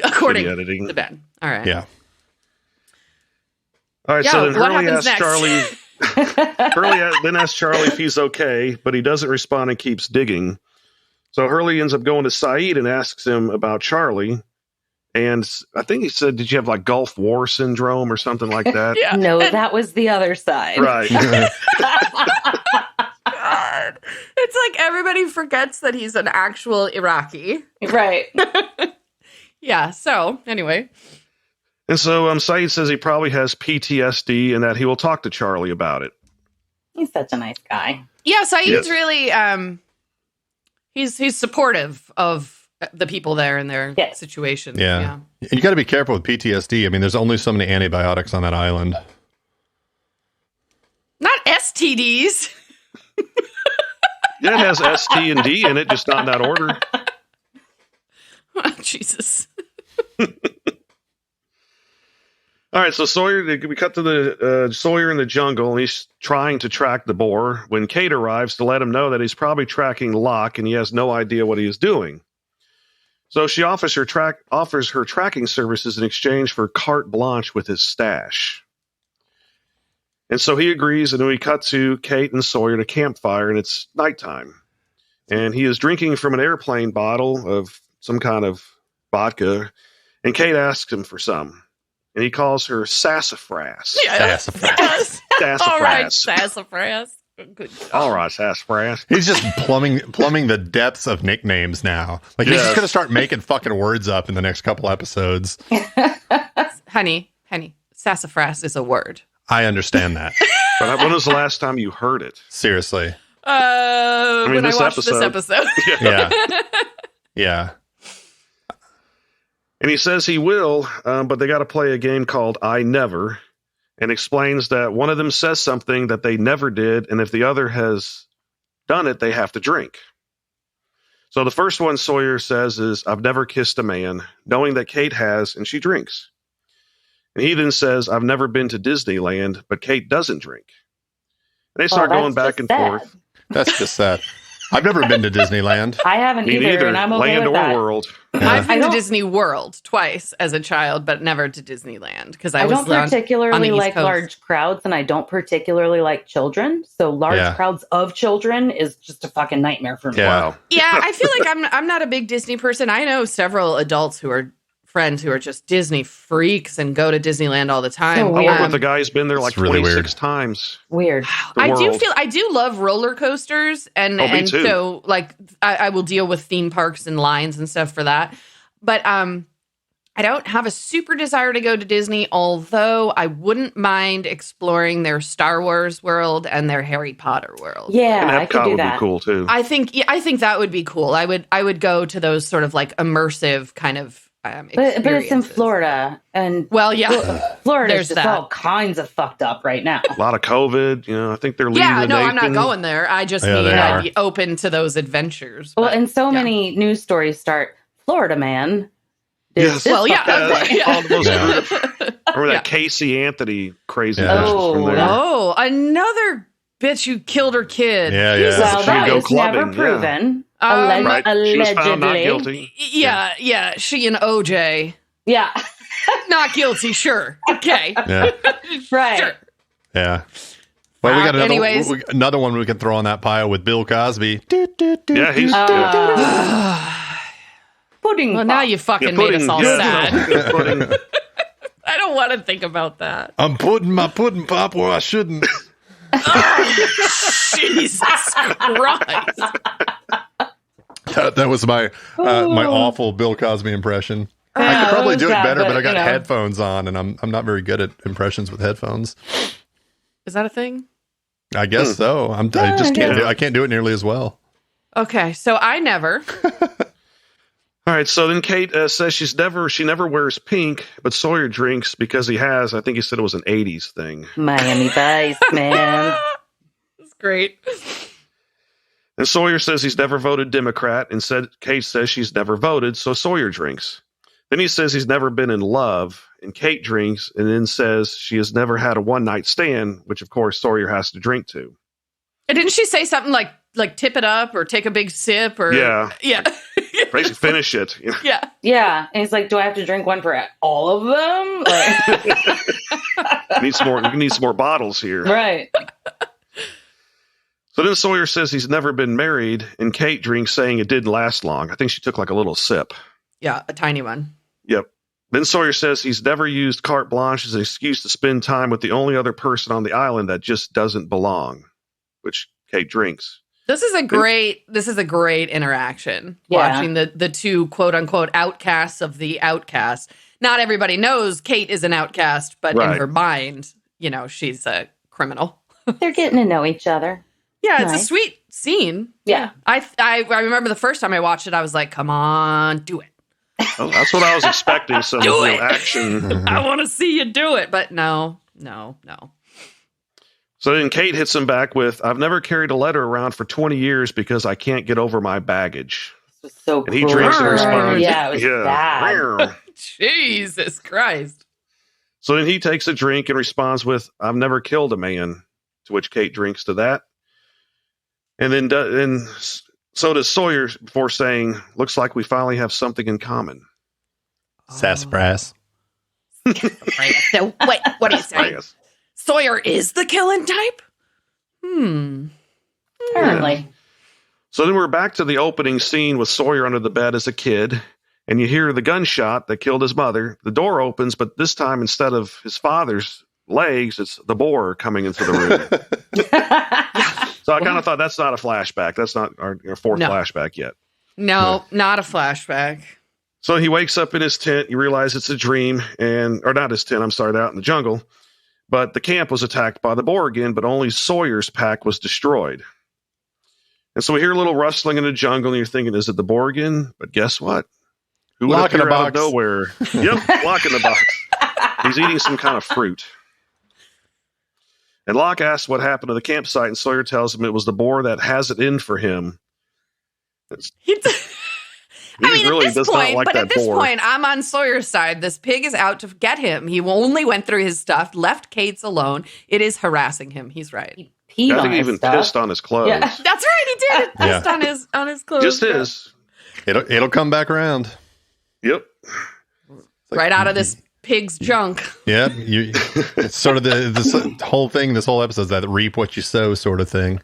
[SPEAKER 1] according
[SPEAKER 3] Shitty editing.
[SPEAKER 1] to Ben. All right.
[SPEAKER 2] Yeah.
[SPEAKER 3] All right,
[SPEAKER 1] Yeah,
[SPEAKER 3] so then
[SPEAKER 1] what
[SPEAKER 3] Hurley
[SPEAKER 1] happens
[SPEAKER 3] asks
[SPEAKER 1] next?
[SPEAKER 3] Charlie. Hurley then asks Charlie if he's okay, but he doesn't respond and keeps digging. So Hurley ends up going to Saeed and asks him about Charlie. And I think he said, "Did you have like Gulf War syndrome or something like that?"
[SPEAKER 1] Yeah.
[SPEAKER 4] No, that was the other side.
[SPEAKER 3] Right.
[SPEAKER 1] God. It's like everybody forgets that he's an actual Iraqi.
[SPEAKER 4] Right.
[SPEAKER 1] Yeah. So anyway.
[SPEAKER 3] And so Saeed says he probably has PTSD and that he will talk to Charlie about it.
[SPEAKER 4] He's such a nice guy.
[SPEAKER 1] Yeah. Saeed's
[SPEAKER 3] Yes.
[SPEAKER 1] really he's supportive of the people there and their
[SPEAKER 4] Yes.
[SPEAKER 1] situation.
[SPEAKER 2] Yeah. You got to be careful with PTSD. I mean, there's only so many antibiotics on that island.
[SPEAKER 1] Not STDs.
[SPEAKER 3] Yeah, it has S, T, and D in it, just not in that order.
[SPEAKER 1] Jesus.
[SPEAKER 3] All right, so Sawyer, we cut to the Sawyer in the jungle, and he's trying to track the boar when Kate arrives to let him know that he's probably tracking Locke, and he has no idea what he is doing. So she offers her tracking services in exchange for carte blanche with his stash. And so he agrees, and then we cut to Kate and Sawyer at a campfire, and it's nighttime. And he is drinking from an airplane bottle of some kind of vodka, and Kate asks him for some. And he calls her sassafras.
[SPEAKER 1] Yeah.
[SPEAKER 2] Sassafras.
[SPEAKER 3] Sassafras.
[SPEAKER 1] All right, sassafras. Good job.
[SPEAKER 3] All right, sassafras.
[SPEAKER 2] He's just plumbing the depths of nicknames now. Like he's just
[SPEAKER 3] Yes.
[SPEAKER 2] going to start making fucking words up in the next couple episodes.
[SPEAKER 1] Honey, sassafras is a word.
[SPEAKER 2] I understand that.
[SPEAKER 3] But when was the last time you heard it?
[SPEAKER 2] Seriously.
[SPEAKER 3] mean,
[SPEAKER 1] When I
[SPEAKER 3] this
[SPEAKER 1] watched this episode.
[SPEAKER 2] Yeah. Yeah.
[SPEAKER 3] And he says he will, but they got to play a game called I Never, and explains that one of them says something that they never did, and if the other has done it, they have to drink. So the first one Sawyer says is, "I've never kissed a man," knowing that Kate has, and she drinks. And he then says, "I've never been to Disneyland, but Kate doesn't drink." And they start going back and forth.
[SPEAKER 2] That's just sad. I've never been to Disneyland.
[SPEAKER 4] I haven't
[SPEAKER 3] Me
[SPEAKER 4] either,
[SPEAKER 3] neither.
[SPEAKER 4] and I'm okay
[SPEAKER 3] Land
[SPEAKER 4] with
[SPEAKER 3] or
[SPEAKER 4] that.
[SPEAKER 3] world.
[SPEAKER 1] I've been
[SPEAKER 4] I
[SPEAKER 1] to
[SPEAKER 4] don't-
[SPEAKER 1] Disney World twice as a child, but never to Disneyland because
[SPEAKER 4] I
[SPEAKER 1] was
[SPEAKER 4] don't
[SPEAKER 1] on the
[SPEAKER 4] particularly
[SPEAKER 1] East
[SPEAKER 4] like
[SPEAKER 1] Coast.
[SPEAKER 4] large crowds, and I don't particularly like children. So large
[SPEAKER 2] Yeah.
[SPEAKER 4] crowds of children is just a fucking nightmare for me.
[SPEAKER 2] Yeah.
[SPEAKER 3] Wow.
[SPEAKER 1] Yeah, I feel like I'm not a big Disney person. I know several adults who are friends who are just Disney freaks and go to Disneyland all the time.
[SPEAKER 4] So
[SPEAKER 3] I
[SPEAKER 4] weird.
[SPEAKER 3] work with a guy who's been there like
[SPEAKER 2] It's really
[SPEAKER 3] 26 times.
[SPEAKER 4] Weird.
[SPEAKER 3] The world.
[SPEAKER 1] I do love roller coasters and
[SPEAKER 3] Oh, me
[SPEAKER 1] and
[SPEAKER 3] too.
[SPEAKER 1] so like I will deal with theme parks and lines and stuff for that. But I don't have a super desire to go to Disney, although I wouldn't mind exploring their Star Wars world and their Harry Potter world.
[SPEAKER 4] Yeah,
[SPEAKER 3] And
[SPEAKER 4] I could
[SPEAKER 3] Epcot
[SPEAKER 4] do
[SPEAKER 3] would
[SPEAKER 4] that.
[SPEAKER 3] be cool too.
[SPEAKER 1] I think that would be cool. I would go to those sort of like immersive kind of
[SPEAKER 4] But it's in
[SPEAKER 1] experiences.
[SPEAKER 4] Florida, and
[SPEAKER 1] Well, yeah,
[SPEAKER 4] Florida's
[SPEAKER 1] there's
[SPEAKER 4] just
[SPEAKER 1] that.
[SPEAKER 4] all kinds of fucked up right now.
[SPEAKER 3] A lot of COVID. I think they're leaving
[SPEAKER 1] Yeah,
[SPEAKER 3] the
[SPEAKER 1] no,
[SPEAKER 3] nation.
[SPEAKER 1] I'm not going there. I just
[SPEAKER 2] Yeah,
[SPEAKER 1] mean
[SPEAKER 2] they
[SPEAKER 1] I'd
[SPEAKER 2] are.
[SPEAKER 1] be open to those adventures.
[SPEAKER 4] Well,
[SPEAKER 1] but,
[SPEAKER 4] and so
[SPEAKER 1] yeah.
[SPEAKER 4] many news stories start Florida man. did
[SPEAKER 3] Yes.
[SPEAKER 4] this
[SPEAKER 1] Well, yeah.
[SPEAKER 4] fucked up thing."
[SPEAKER 3] All the most
[SPEAKER 2] Yeah.
[SPEAKER 3] screwed up- Remember that Casey Anthony crazy
[SPEAKER 2] Yeah.
[SPEAKER 3] bitch from there?
[SPEAKER 1] Oh, another bitch who killed her kid.
[SPEAKER 2] Yeah,
[SPEAKER 1] Jesus
[SPEAKER 2] yeah.
[SPEAKER 4] Well,
[SPEAKER 3] She
[SPEAKER 4] that
[SPEAKER 3] could go
[SPEAKER 4] is never
[SPEAKER 3] clubbing, yeah.
[SPEAKER 4] proven.
[SPEAKER 3] Right. She was found not
[SPEAKER 4] Allegedly.
[SPEAKER 3] guilty.
[SPEAKER 1] Yeah. She and OJ.
[SPEAKER 4] Yeah,
[SPEAKER 1] Not guilty, sure. Okay.
[SPEAKER 2] Yeah.
[SPEAKER 4] right.
[SPEAKER 1] Sure.
[SPEAKER 2] Yeah. Well, we got
[SPEAKER 1] anyways.
[SPEAKER 2] another one we can throw on that pile with Bill Cosby.
[SPEAKER 3] Yeah, he's
[SPEAKER 4] Pudding.
[SPEAKER 1] Well, now
[SPEAKER 4] pop.
[SPEAKER 1] you fucking made us all sad.
[SPEAKER 3] pudding.
[SPEAKER 1] I don't want to think about that.
[SPEAKER 2] I'm putting my pudding pop where I shouldn't.
[SPEAKER 1] Jesus Christ.
[SPEAKER 2] That was my awful Bill Cosby impression. I
[SPEAKER 4] Yeah,
[SPEAKER 2] could probably
[SPEAKER 4] it was
[SPEAKER 2] do it
[SPEAKER 4] bad,
[SPEAKER 2] better, but I got
[SPEAKER 4] you know.
[SPEAKER 2] headphones on, and I'm not very good at impressions with headphones.
[SPEAKER 1] Is that a thing?
[SPEAKER 2] I guess so. I just can't do. I can't do it nearly as well.
[SPEAKER 1] Okay, so I never.
[SPEAKER 3] All right, so then Kate says she never wears pink, but Sawyer drinks because he has. I think he said it was an '80s thing.
[SPEAKER 4] Miami Vice, man.
[SPEAKER 1] That's great.
[SPEAKER 3] And Sawyer says he's never voted Democrat, and Kate says she's never voted, so Sawyer drinks. Then he says he's never been in love, and Kate drinks, and then says she has never had a one-night stand, which of course Sawyer has to drink to.
[SPEAKER 1] And didn't she say something like tip it up or take a big sip or
[SPEAKER 3] Yeah.
[SPEAKER 1] yeah
[SPEAKER 3] Basically, finish it.
[SPEAKER 1] yeah.
[SPEAKER 4] Yeah, and he's like, "Do I have to drink one for all of them?" Like,
[SPEAKER 3] You need some more bottles here.
[SPEAKER 4] right.
[SPEAKER 3] So then Sawyer says he's never been married, and Kate drinks, saying it didn't last long. I think she took like a little sip.
[SPEAKER 1] Yeah, a tiny one.
[SPEAKER 3] Yep. Then Sawyer says he's never used carte blanche as an excuse to spend time with the only other person on the island that just doesn't belong, which Kate drinks.
[SPEAKER 1] This is a great interaction.
[SPEAKER 4] Yeah.
[SPEAKER 1] Watching the two quote unquote outcasts of the outcast. Not everybody knows Kate is an outcast, but in
[SPEAKER 3] Right.
[SPEAKER 1] her mind, she's a criminal.
[SPEAKER 4] They're getting to know each other.
[SPEAKER 1] Yeah, it's a
[SPEAKER 4] Nice.
[SPEAKER 1] sweet scene.
[SPEAKER 4] Yeah.
[SPEAKER 1] I remember the first time I watched it, I was like, come on, do it.
[SPEAKER 3] Oh, that's what I was expecting. Some
[SPEAKER 1] Do it.
[SPEAKER 3] action.
[SPEAKER 1] I want to see you do it. But no.
[SPEAKER 3] So then Kate hits him back with, "I've never carried a letter around for 20 years because I can't get over my baggage."
[SPEAKER 4] This was so
[SPEAKER 3] And he
[SPEAKER 4] cruel.
[SPEAKER 3] drinks and responds.
[SPEAKER 4] Yeah, it was bad.
[SPEAKER 3] Rawr.
[SPEAKER 1] Jesus Christ.
[SPEAKER 3] So then he takes a drink and responds with, "I've never killed a man," to which Kate drinks to that. And then so does Sawyer before saying, "Looks like we finally have something in common."
[SPEAKER 2] Sassafras.
[SPEAKER 1] So, wait, what are you saying?
[SPEAKER 3] Yes.
[SPEAKER 1] Sawyer is the killing type?
[SPEAKER 4] Apparently.
[SPEAKER 3] So then we're back to the opening scene with Sawyer under the bed as a kid, and you hear the gunshot that killed his mother. The door opens, but this time instead of his father's legs, it's the boar coming into the room. So I kind of thought that's not a flashback. That's not our fourth
[SPEAKER 1] No.
[SPEAKER 3] flashback yet.
[SPEAKER 1] No, not a flashback.
[SPEAKER 3] So he wakes up in his tent. You realize it's a dream, or not his tent. I'm sorry, they're out in the jungle. But the camp was attacked by the boar again, but only Sawyer's pack was destroyed. And so we hear a little rustling in the jungle, and you're thinking, is it the boar again? But guess what? Who would
[SPEAKER 2] Lock in a
[SPEAKER 3] appear out of
[SPEAKER 2] box.
[SPEAKER 3] nowhere? Yep, Lock in the box. He's eating some kind of fruit. And Locke asks what happened to the campsite, and Sawyer tells him it was the boar that has it in for him.
[SPEAKER 1] He
[SPEAKER 3] He really does not like
[SPEAKER 1] but
[SPEAKER 3] that
[SPEAKER 1] at this
[SPEAKER 3] boar.
[SPEAKER 1] point, I'm on Sawyer's side. This pig is out to get him. He only went through his stuff, left Kate's alone. It is harassing him. He's right.
[SPEAKER 4] He peed
[SPEAKER 3] I
[SPEAKER 4] on
[SPEAKER 3] think he
[SPEAKER 4] his
[SPEAKER 3] even
[SPEAKER 4] stuff.
[SPEAKER 3] pissed on his clothes.
[SPEAKER 4] Yeah.
[SPEAKER 1] That's right. He did. It
[SPEAKER 2] Yeah.
[SPEAKER 1] pissed on his clothes.
[SPEAKER 3] Just his.
[SPEAKER 2] It'll come back around.
[SPEAKER 3] Yep.
[SPEAKER 1] Right out of this pig's junk.
[SPEAKER 2] Yeah, it's sort of this whole thing. This whole episode is that reap what you sow sort of thing.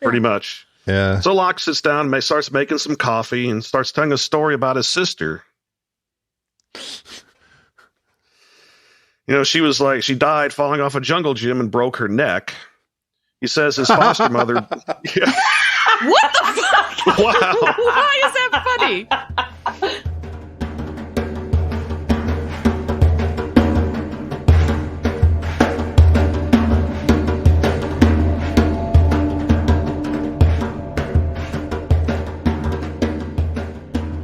[SPEAKER 3] Pretty much.
[SPEAKER 2] Yeah.
[SPEAKER 3] So Locke sits down, starts making some coffee, and starts telling a story about his sister. She was like, she died falling off a jungle gym and broke her neck. He says his foster mother. Yeah.
[SPEAKER 1] What the fuck?
[SPEAKER 3] Wow.
[SPEAKER 1] Why is that funny?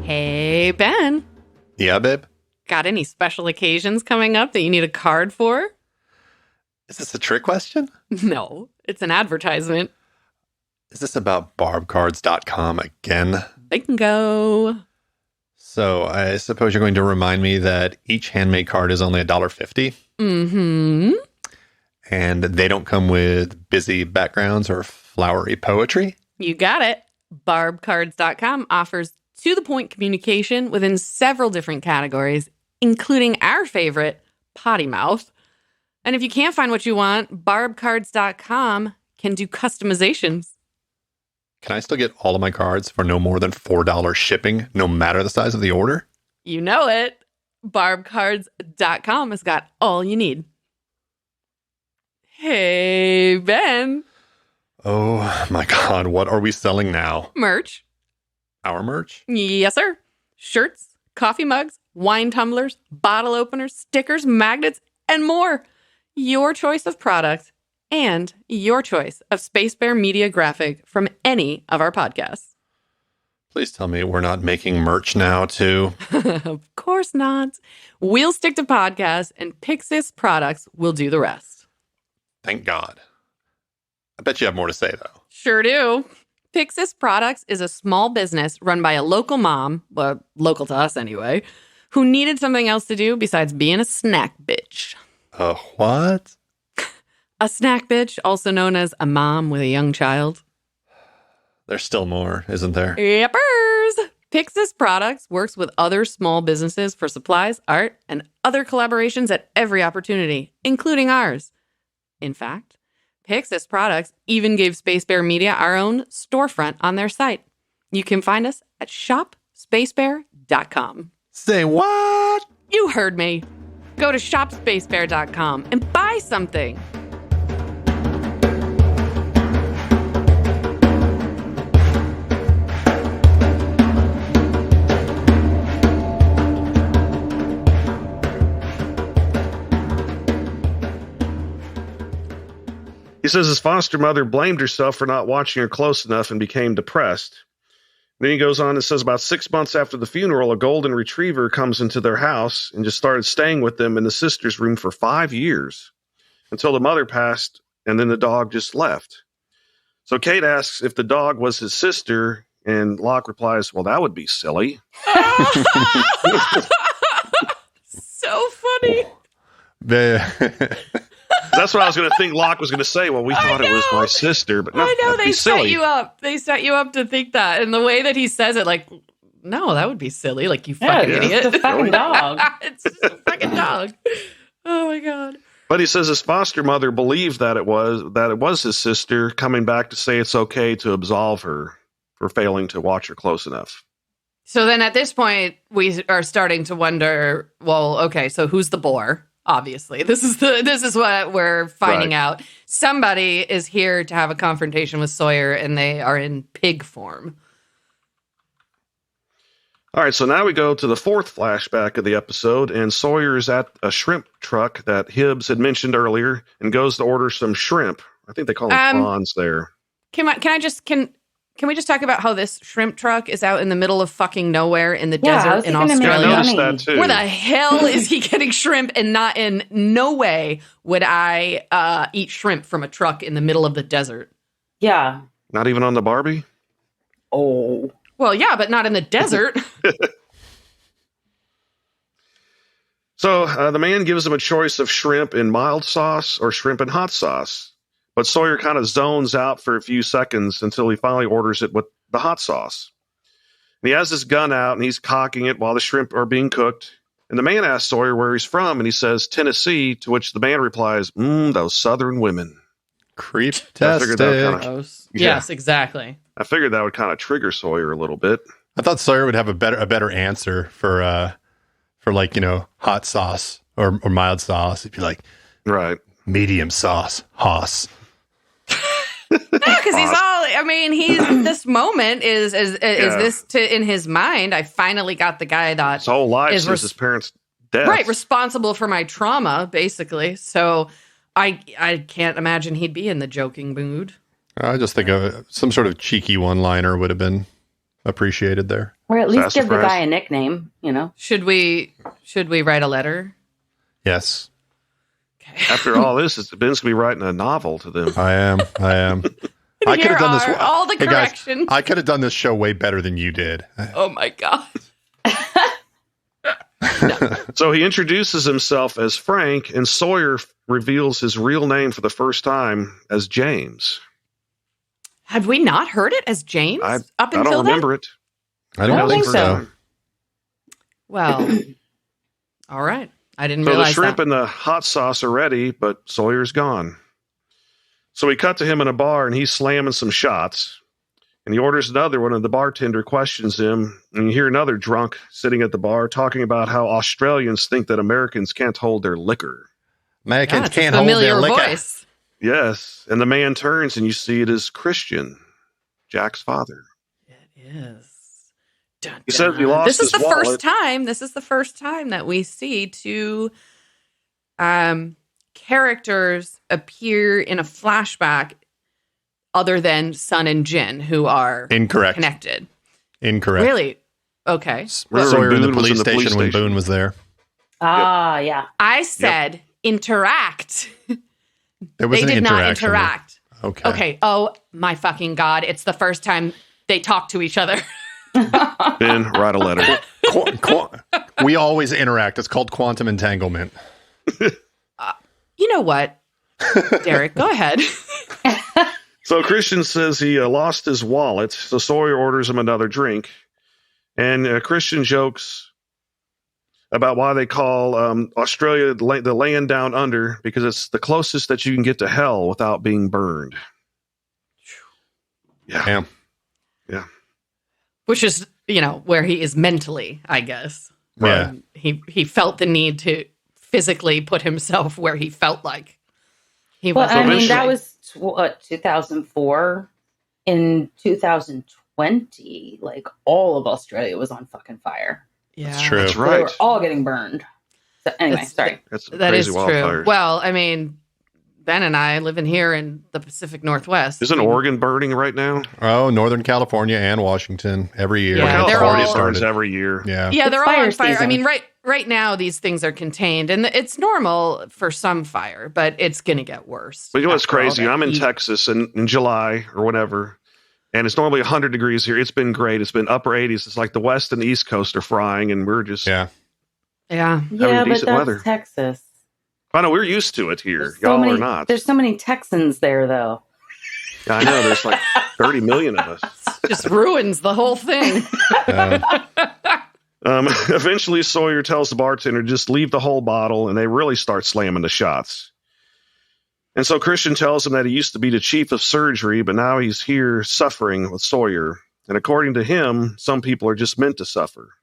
[SPEAKER 1] Hey, Ben.
[SPEAKER 2] Yeah, babe.
[SPEAKER 1] Got any special occasions coming up that you need a card for?
[SPEAKER 2] Is this a trick question?
[SPEAKER 1] No, it's an advertisement.
[SPEAKER 2] Is this about barbcards.com again?
[SPEAKER 1] Bingo.
[SPEAKER 2] So I suppose you're going to remind me that each handmade card is only $1.50.
[SPEAKER 1] Mm-hmm.
[SPEAKER 2] And they don't come with busy backgrounds or flowery poetry.
[SPEAKER 1] You got it. Barbcards.com offers to-the-point communication within several different categories, including our favorite, potty mouth. And if you can't find what you want, barbcards.com can do customizations.
[SPEAKER 2] Can I still get all of my cards for no more than $4 shipping, no matter the size of the order?
[SPEAKER 1] You know it. Barbcards.com has got all you need. Hey, Ben.
[SPEAKER 2] Oh my God, what are we selling now?
[SPEAKER 1] Merch.
[SPEAKER 2] Our merch?
[SPEAKER 1] Yes, sir. Shirts, coffee mugs, wine tumblers, bottle openers, stickers, magnets, and more. Your choice of product and your choice of Space Bear Media graphic from any of our podcasts.
[SPEAKER 2] Please tell me we're not making merch now, too.
[SPEAKER 1] Of course not. We'll stick to podcasts, and Pixis products will do the rest.
[SPEAKER 2] Thank God. I bet you have more to say, though.
[SPEAKER 1] Sure do. Pixis Products is a small business run by a local mom, well, local to us anyway, who needed something else to do besides being a snack bitch.
[SPEAKER 2] What?
[SPEAKER 1] A snack bitch, also known as a mom with a young child.
[SPEAKER 2] There's still more, isn't there?
[SPEAKER 1] Yepers! Pixis Products works with other small businesses for supplies, art, and other collaborations at every opportunity, including ours. In fact, Pixis Products even gave Space Bear Media our own storefront on their site. You can find us at shopspacebear.com.
[SPEAKER 2] Say what?
[SPEAKER 1] You heard me. Go to shopspacebear.com and buy something.
[SPEAKER 3] He says his foster mother blamed herself for not watching her close enough and became depressed. Then he goes on and says about 6 months after the funeral, a golden retriever comes into their house and just started staying with them in the sister's room for 5 years until the mother passed, and then the dog just left. So Kate asks if the dog was his sister, and Locke replies, well, that would be silly.
[SPEAKER 1] So funny.
[SPEAKER 3] That's what I was going to think Locke was going to say. Well, we thought it was my sister, but no,
[SPEAKER 1] I know,
[SPEAKER 3] that'd
[SPEAKER 1] they
[SPEAKER 3] be silly.
[SPEAKER 1] set you up. They set you up to think that. And the way that he says it, like, no, that would be silly. Like, you fucking idiot.
[SPEAKER 4] It's a fucking dog.
[SPEAKER 1] It's just a fucking dog. Oh, my God.
[SPEAKER 3] But he says his foster mother believed that it was his sister coming back to say it's okay to absolve her for failing to watch her close enough.
[SPEAKER 1] So then at this point, we are starting to wonder, well, okay, so who's the bore? Obviously, this is what we're finding out. Somebody is here to have a confrontation with Sawyer, and they are in pig form.
[SPEAKER 3] All right, so now we go to the fourth flashback of the episode, and Sawyer is at a shrimp truck that Hibbs had mentioned earlier and goes to order some shrimp. I think they call them prawns there.
[SPEAKER 1] Can we just talk about how this shrimp truck is out in the middle of fucking nowhere in the desert in Australia?
[SPEAKER 3] I noticed that too.
[SPEAKER 1] Where the hell is he getting shrimp? And not in no way would I eat shrimp from a truck in the middle of the desert.
[SPEAKER 4] Yeah.
[SPEAKER 3] Not even on the Barbie?
[SPEAKER 4] Oh.
[SPEAKER 1] Well, yeah, but not in the desert.
[SPEAKER 3] So the man gives him a choice of shrimp in mild sauce or shrimp in hot sauce. But Sawyer kind of zones out for a few seconds until he finally orders it with the hot sauce. And he has his gun out and he's cocking it while the shrimp are being cooked. And the man asks Sawyer where he's from, and he says Tennessee, to which the man replies, those southern women.
[SPEAKER 2] Creep tastic.
[SPEAKER 1] Yes, exactly.
[SPEAKER 3] I figured that would kind of trigger Sawyer a little bit.
[SPEAKER 2] I thought Sawyer would have a better answer for like, hot sauce or mild sauce. He'd be like,
[SPEAKER 3] right,
[SPEAKER 2] medium sauce, Hoss.
[SPEAKER 1] Because he's all, I mean, this moment is this in his mind. I finally got the guy that
[SPEAKER 3] his whole life since his parents' death.
[SPEAKER 1] Right, responsible for my trauma, basically. So I can't imagine he'd be in the joking mood.
[SPEAKER 2] I just think some sort of cheeky one-liner would have been appreciated there.
[SPEAKER 4] Or at least give the guy a nickname,
[SPEAKER 1] Should we Should we write a letter?
[SPEAKER 2] Yes.
[SPEAKER 1] Okay.
[SPEAKER 3] After all this, Ben's going to be writing a novel to them.
[SPEAKER 2] I am. I could
[SPEAKER 1] Here
[SPEAKER 2] have done this.
[SPEAKER 1] are all the
[SPEAKER 2] Hey, guys,
[SPEAKER 1] corrections.
[SPEAKER 2] I could have done this show way better than you did.
[SPEAKER 1] Oh my God.
[SPEAKER 3] So he introduces himself as Frank, and Sawyer reveals his real name for the first time as James.
[SPEAKER 1] Have we not heard it as James
[SPEAKER 3] I
[SPEAKER 1] up until
[SPEAKER 3] don't remember it.
[SPEAKER 2] I don't think so.
[SPEAKER 1] Well, all right. I didn't
[SPEAKER 3] So the
[SPEAKER 1] realize
[SPEAKER 3] shrimp
[SPEAKER 1] that.
[SPEAKER 3] and the hot sauce are ready, but Sawyer's gone. So we cut to him in a bar, and he's slamming some shots. And he orders another one, and the bartender questions him. And you hear another drunk sitting at the bar talking about how Australians think that Americans can't hold their liquor.
[SPEAKER 2] Americans
[SPEAKER 1] It's a
[SPEAKER 2] can't hold their
[SPEAKER 1] familiar
[SPEAKER 2] liquor.
[SPEAKER 1] voice.
[SPEAKER 3] Yes. And the man turns, and you see it is Christian, Jack's father.
[SPEAKER 1] It is. Dun,
[SPEAKER 3] He said he
[SPEAKER 1] dun.
[SPEAKER 3] lost
[SPEAKER 1] This is
[SPEAKER 3] his
[SPEAKER 1] the
[SPEAKER 3] wallet.
[SPEAKER 1] first time. This is the first time that we see two characters appear in a flashback other than Sun and Jin, who are
[SPEAKER 2] Incorrect.
[SPEAKER 1] connected.
[SPEAKER 2] Incorrect.
[SPEAKER 1] Really? Okay.
[SPEAKER 3] Remember
[SPEAKER 2] Sawyer in the
[SPEAKER 3] Boone was in
[SPEAKER 2] police
[SPEAKER 3] the police
[SPEAKER 2] station when
[SPEAKER 3] station?
[SPEAKER 2] Boone was there.
[SPEAKER 4] Yeah.
[SPEAKER 1] I said interact.
[SPEAKER 2] There was
[SPEAKER 1] They
[SPEAKER 2] an
[SPEAKER 1] did not
[SPEAKER 2] interaction there.
[SPEAKER 1] interact.
[SPEAKER 2] Okay.
[SPEAKER 1] Okay. Oh my fucking God. It's the first time they talk to each other.
[SPEAKER 3] Ben, write a letter.
[SPEAKER 2] We always interact. It's called quantum entanglement.
[SPEAKER 1] You know what? Derek, go ahead.
[SPEAKER 3] So Christian says he lost his wallet, so Sawyer orders him another drink. And Christian jokes about why they call Australia the land down under, because it's the closest that you can get to hell without being burned. Yeah.
[SPEAKER 2] Damn.
[SPEAKER 3] Yeah.
[SPEAKER 1] Which is, where he is mentally, I guess.
[SPEAKER 2] Yeah.
[SPEAKER 1] He felt the need to physically put himself where he felt like he
[SPEAKER 4] Well,
[SPEAKER 1] was.
[SPEAKER 4] I mean,
[SPEAKER 3] eventually-
[SPEAKER 4] that was what, 2004. In 2020, like all of Australia was on fucking fire.
[SPEAKER 1] Yeah.
[SPEAKER 2] That's true.
[SPEAKER 3] That's
[SPEAKER 4] They
[SPEAKER 3] right.
[SPEAKER 4] were all getting burned. So anyway,
[SPEAKER 1] That's-
[SPEAKER 4] sorry.
[SPEAKER 3] That's some
[SPEAKER 1] That is
[SPEAKER 3] crazy
[SPEAKER 1] true.
[SPEAKER 3] wildfires.
[SPEAKER 1] Well, I mean, Ben and I living here in the Pacific Northwest.
[SPEAKER 3] Isn't
[SPEAKER 1] I mean,
[SPEAKER 3] Oregon burning right now?
[SPEAKER 2] Oh, Northern California and Washington every year.
[SPEAKER 1] Yeah, they're
[SPEAKER 3] California
[SPEAKER 1] all-
[SPEAKER 3] burns every year.
[SPEAKER 2] Yeah.
[SPEAKER 1] Yeah,
[SPEAKER 4] It's
[SPEAKER 1] they're all
[SPEAKER 4] fire
[SPEAKER 1] on fire. I
[SPEAKER 4] season.
[SPEAKER 1] mean, right now these things are contained, and it's normal for some fire, but it's going to get worse.
[SPEAKER 3] But you know what's
[SPEAKER 1] after all
[SPEAKER 3] crazy?
[SPEAKER 1] that
[SPEAKER 3] I'm in
[SPEAKER 1] heat.
[SPEAKER 3] Texas in July or whatever, and it's normally 100 degrees here. It's been great. It's been upper 80s. It's like the West and the East Coast are frying, and we're just,
[SPEAKER 2] Yeah.
[SPEAKER 1] Yeah.
[SPEAKER 4] Yeah, but
[SPEAKER 3] decent
[SPEAKER 4] that's
[SPEAKER 3] weather.
[SPEAKER 4] Texas.
[SPEAKER 3] I know we're used to it here.
[SPEAKER 4] There's so
[SPEAKER 3] Y'all
[SPEAKER 4] many,
[SPEAKER 3] are not.
[SPEAKER 4] There's so many Texans there, though.
[SPEAKER 3] Yeah, I know. There's like 30 million of us.
[SPEAKER 1] Just ruins the whole thing.
[SPEAKER 3] Eventually, Sawyer tells the bartender just leave the whole bottle, and they really start slamming the shots. And so Christian tells him that he used to be the chief of surgery, but now he's here suffering with Sawyer. And according to him, some people are just meant to suffer.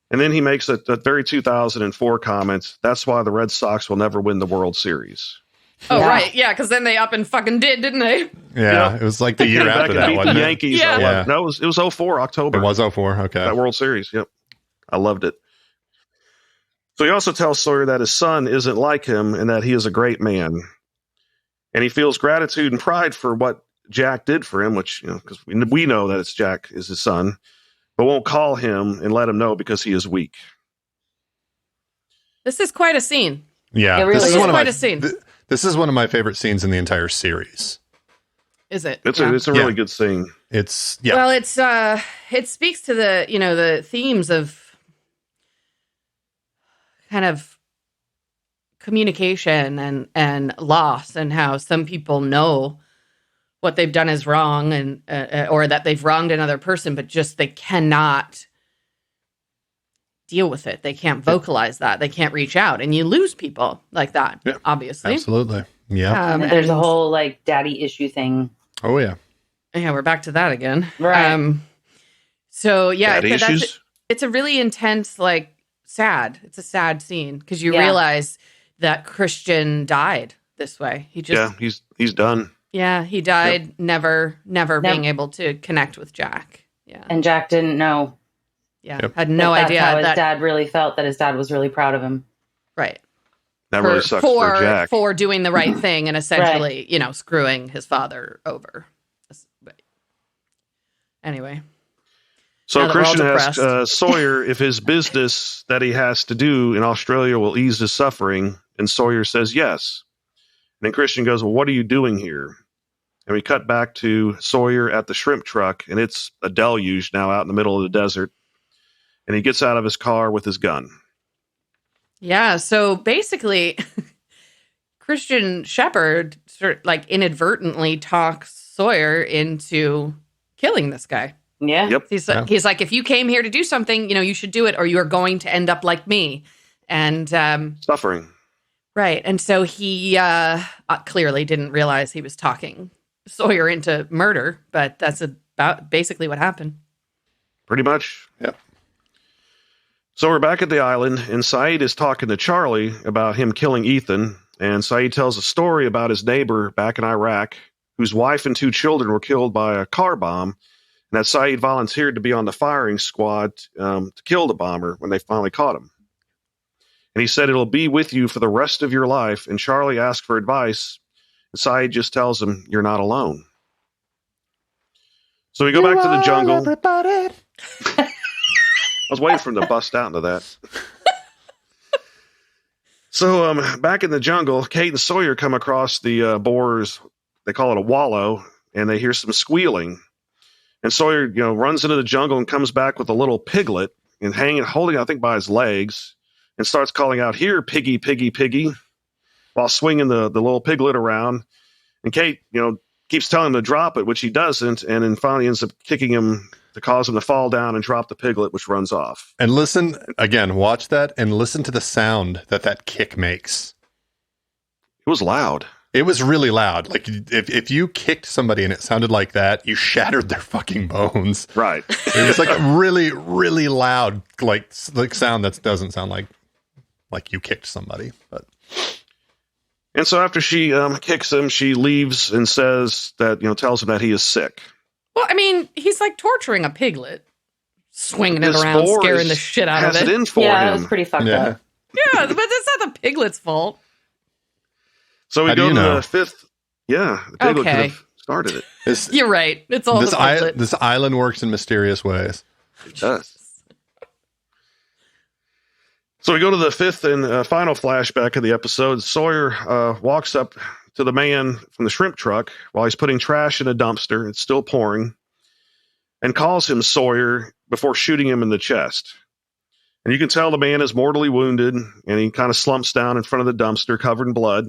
[SPEAKER 3] And then he makes a very 2004 comment. That's why the Red Sox will never win the World Series.
[SPEAKER 1] Oh,
[SPEAKER 4] Yeah.
[SPEAKER 1] right. Yeah, because then they up and fucking did, didn't they?
[SPEAKER 2] Yeah. It was like the year
[SPEAKER 3] Came back
[SPEAKER 2] after
[SPEAKER 3] and
[SPEAKER 2] that,
[SPEAKER 3] beat the
[SPEAKER 2] wasn't it?
[SPEAKER 3] Yankees.
[SPEAKER 1] Yeah.
[SPEAKER 2] Yeah.
[SPEAKER 3] No, it was 04 October.
[SPEAKER 2] It was 04. Okay.
[SPEAKER 3] That World Series. Yep. I loved it. So he also tells Sawyer that his son isn't like him and that he is a great man. And he feels gratitude and pride for what Jack did for him, which, because we know that it's Jack is his son, but won't call him and let him know because he is weak.
[SPEAKER 1] This is quite a scene.
[SPEAKER 2] Yeah.
[SPEAKER 4] It really
[SPEAKER 2] This is
[SPEAKER 4] is.
[SPEAKER 2] one of my
[SPEAKER 1] Quite a scene.
[SPEAKER 2] This is one of my favorite scenes in the entire series.
[SPEAKER 1] Is it?
[SPEAKER 3] It's
[SPEAKER 1] Yeah.
[SPEAKER 3] a really good scene.
[SPEAKER 2] It's
[SPEAKER 1] Well, it speaks to the themes of kind of communication and loss, and how some people know what they've done is wrong, and or that they've wronged another person, but just they cannot deal with it. They can't vocalize that. They can't reach out, and you lose people like that.
[SPEAKER 2] Yeah,
[SPEAKER 1] obviously.
[SPEAKER 2] absolutely. Yeah.
[SPEAKER 4] And there's a
[SPEAKER 1] and-
[SPEAKER 4] whole like daddy issue thing.
[SPEAKER 2] Oh yeah.
[SPEAKER 1] Yeah, we're back to that again.
[SPEAKER 4] Right.
[SPEAKER 1] So yeah,
[SPEAKER 3] Daddy issues.
[SPEAKER 1] it's a really intense, like sad. It's a sad scene because you
[SPEAKER 4] Yeah.
[SPEAKER 1] realize that Christian died this way. He just,
[SPEAKER 3] Yeah, he's done.
[SPEAKER 1] he died never being able to connect with Jack. Yeah,
[SPEAKER 4] And Jack didn't know.
[SPEAKER 1] yeah,
[SPEAKER 2] Yep.
[SPEAKER 1] had no
[SPEAKER 4] that's
[SPEAKER 1] idea
[SPEAKER 4] how his
[SPEAKER 1] that.
[SPEAKER 4] dad really felt, that his dad was really proud of him.
[SPEAKER 1] Right.
[SPEAKER 3] That really sucks for Jack.
[SPEAKER 1] for doing the right thing and essentially, screwing his father over. But anyway.
[SPEAKER 3] So
[SPEAKER 1] Now that we're all
[SPEAKER 3] Christian asks
[SPEAKER 1] depressed.
[SPEAKER 3] Sawyer if his business that he has to do in Australia will ease his suffering, and Sawyer says yes. And then Christian goes, well, what are you doing here? And we cut back to Sawyer at the shrimp truck, and it's a deluge now out in the middle of the desert. And he gets out of his car with his gun.
[SPEAKER 1] Yeah, so basically, Christian Shepherd inadvertently talks Sawyer into killing this guy.
[SPEAKER 4] Yeah.
[SPEAKER 3] Yep.
[SPEAKER 1] He's like, if you came here to do something, you should do it, or you are going to end up like me. And
[SPEAKER 3] Suffering.
[SPEAKER 1] right, and so he clearly didn't realize he was talking Sawyer into murder, but that's about basically what happened.
[SPEAKER 3] Pretty much.
[SPEAKER 2] Yep.
[SPEAKER 3] So we're back at the island, and Saeed is talking to Charlie about him killing Ethan. And Saeed tells a story about his neighbor back in Iraq, whose wife and 2 children were killed by a car bomb. And that Saeed volunteered to be on the firing squad to kill the bomber when they finally caught him. And he said, it'll be with you for the rest of your life. And Charlie asked for advice. And Saeed just tells him, you're not alone. So we go back to the jungle.
[SPEAKER 2] Everybody.
[SPEAKER 3] I was waiting for him to bust out into that. So back in the jungle, Kate and Sawyer come across the boar's, they call it a wallow, and they hear some squealing. And Sawyer, runs into the jungle and comes back with a little piglet and holding, I think, by his legs, and starts calling out, here, piggy, piggy, piggy, while swinging the little piglet around. And Kate, keeps telling him to drop it, which he doesn't, and then finally ends up kicking him to cause him to fall down and drop the piglet, which runs off.
[SPEAKER 2] And listen, again, watch that and listen to the sound that kick makes.
[SPEAKER 3] It was loud.
[SPEAKER 2] It was really loud. Like, if you kicked somebody and it sounded like that, you shattered their fucking bones.
[SPEAKER 3] Right.
[SPEAKER 2] It was like a really, really loud, like sound that doesn't sound like you kicked somebody. But
[SPEAKER 3] And so after she kicks him, she leaves and says that, tells him that he is sick.
[SPEAKER 1] Well, I mean, he's like torturing a piglet, swinging it
[SPEAKER 3] This
[SPEAKER 1] around,
[SPEAKER 3] boar
[SPEAKER 1] scaring the shit out of
[SPEAKER 3] has
[SPEAKER 1] it.
[SPEAKER 3] it in for
[SPEAKER 4] Yeah,
[SPEAKER 3] him.
[SPEAKER 4] it was pretty fucked
[SPEAKER 2] yeah.
[SPEAKER 4] up.
[SPEAKER 1] Yeah, but that's not the piglet's fault.
[SPEAKER 3] So we
[SPEAKER 2] How do
[SPEAKER 3] go
[SPEAKER 2] you
[SPEAKER 3] to
[SPEAKER 2] know?
[SPEAKER 3] the fifth. Yeah, the piglet could
[SPEAKER 1] Okay.
[SPEAKER 3] have started it.
[SPEAKER 2] this
[SPEAKER 1] You're right. It's all the piglet.
[SPEAKER 2] this island works in mysterious ways.
[SPEAKER 3] It does. So we go to the fifth and final flashback of the episode. Sawyer walks up to the man from the shrimp truck while he's putting trash in a dumpster. It's still pouring. And calls him Sawyer before shooting him in the chest. And you can tell the man is mortally wounded, and he kind of slumps down in front of the dumpster covered in blood.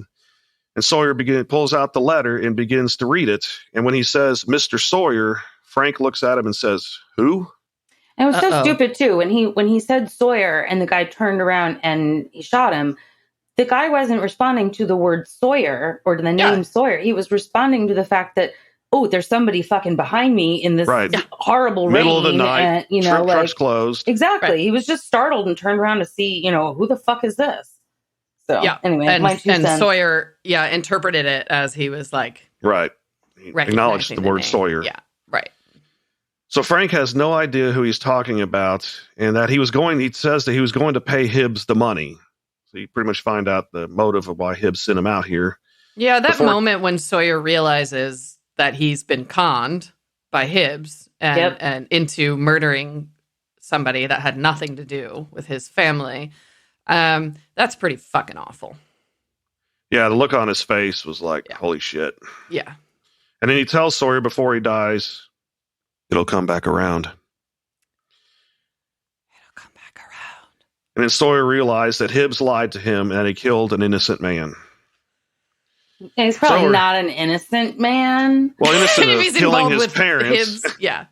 [SPEAKER 3] And Sawyer pulls out the letter and begins to read it. And when he says, Mr. Sawyer, Frank looks at him and says, who?
[SPEAKER 4] And it was so
[SPEAKER 1] Uh-oh.
[SPEAKER 4] stupid too. When he said Sawyer and the guy turned around and he shot him, the guy wasn't responding to the word Sawyer or to the name
[SPEAKER 1] Yeah.
[SPEAKER 4] Sawyer. He was responding to the fact that, oh, there's somebody fucking behind me in this
[SPEAKER 3] Right.
[SPEAKER 4] horrible
[SPEAKER 3] Middle
[SPEAKER 4] rain.
[SPEAKER 3] of the night,
[SPEAKER 4] And,
[SPEAKER 3] shrimp truck's closed.
[SPEAKER 4] exactly.
[SPEAKER 1] Right.
[SPEAKER 4] He was just startled and turned around to see, who the fuck is this? So
[SPEAKER 1] Yeah.
[SPEAKER 4] anyway,
[SPEAKER 1] And,
[SPEAKER 4] my 2
[SPEAKER 1] and
[SPEAKER 4] cents.
[SPEAKER 1] Sawyer, interpreted it as he was like
[SPEAKER 3] Right. He acknowledged
[SPEAKER 1] recognizing
[SPEAKER 3] the word
[SPEAKER 1] name.
[SPEAKER 3] Sawyer.
[SPEAKER 1] Yeah, right.
[SPEAKER 3] So Frank has no idea who he's talking about, and that he says that he was going to pay Hibbs the money. So you pretty much find out the motive of why Hibbs sent him out here.
[SPEAKER 1] Yeah, that
[SPEAKER 3] Before-
[SPEAKER 1] moment when Sawyer realizes that he's been conned by Hibbs and into murdering somebody that had nothing to do with his family. That's pretty fucking awful.
[SPEAKER 3] Yeah, the look on his face was like,
[SPEAKER 1] Yeah.
[SPEAKER 3] holy shit.
[SPEAKER 1] Yeah.
[SPEAKER 3] And then he tells Sawyer before he dies, it'll come back around.
[SPEAKER 1] It'll come back around.
[SPEAKER 3] And then Sawyer realized that Hibbs lied to him and he killed an innocent man.
[SPEAKER 4] And he's probably
[SPEAKER 3] Sawyer-
[SPEAKER 4] not an innocent man.
[SPEAKER 3] Well, innocent
[SPEAKER 1] If
[SPEAKER 3] of
[SPEAKER 1] he's
[SPEAKER 3] killing
[SPEAKER 1] involved
[SPEAKER 3] his
[SPEAKER 1] with
[SPEAKER 3] parents.
[SPEAKER 1] Hibbs, yeah.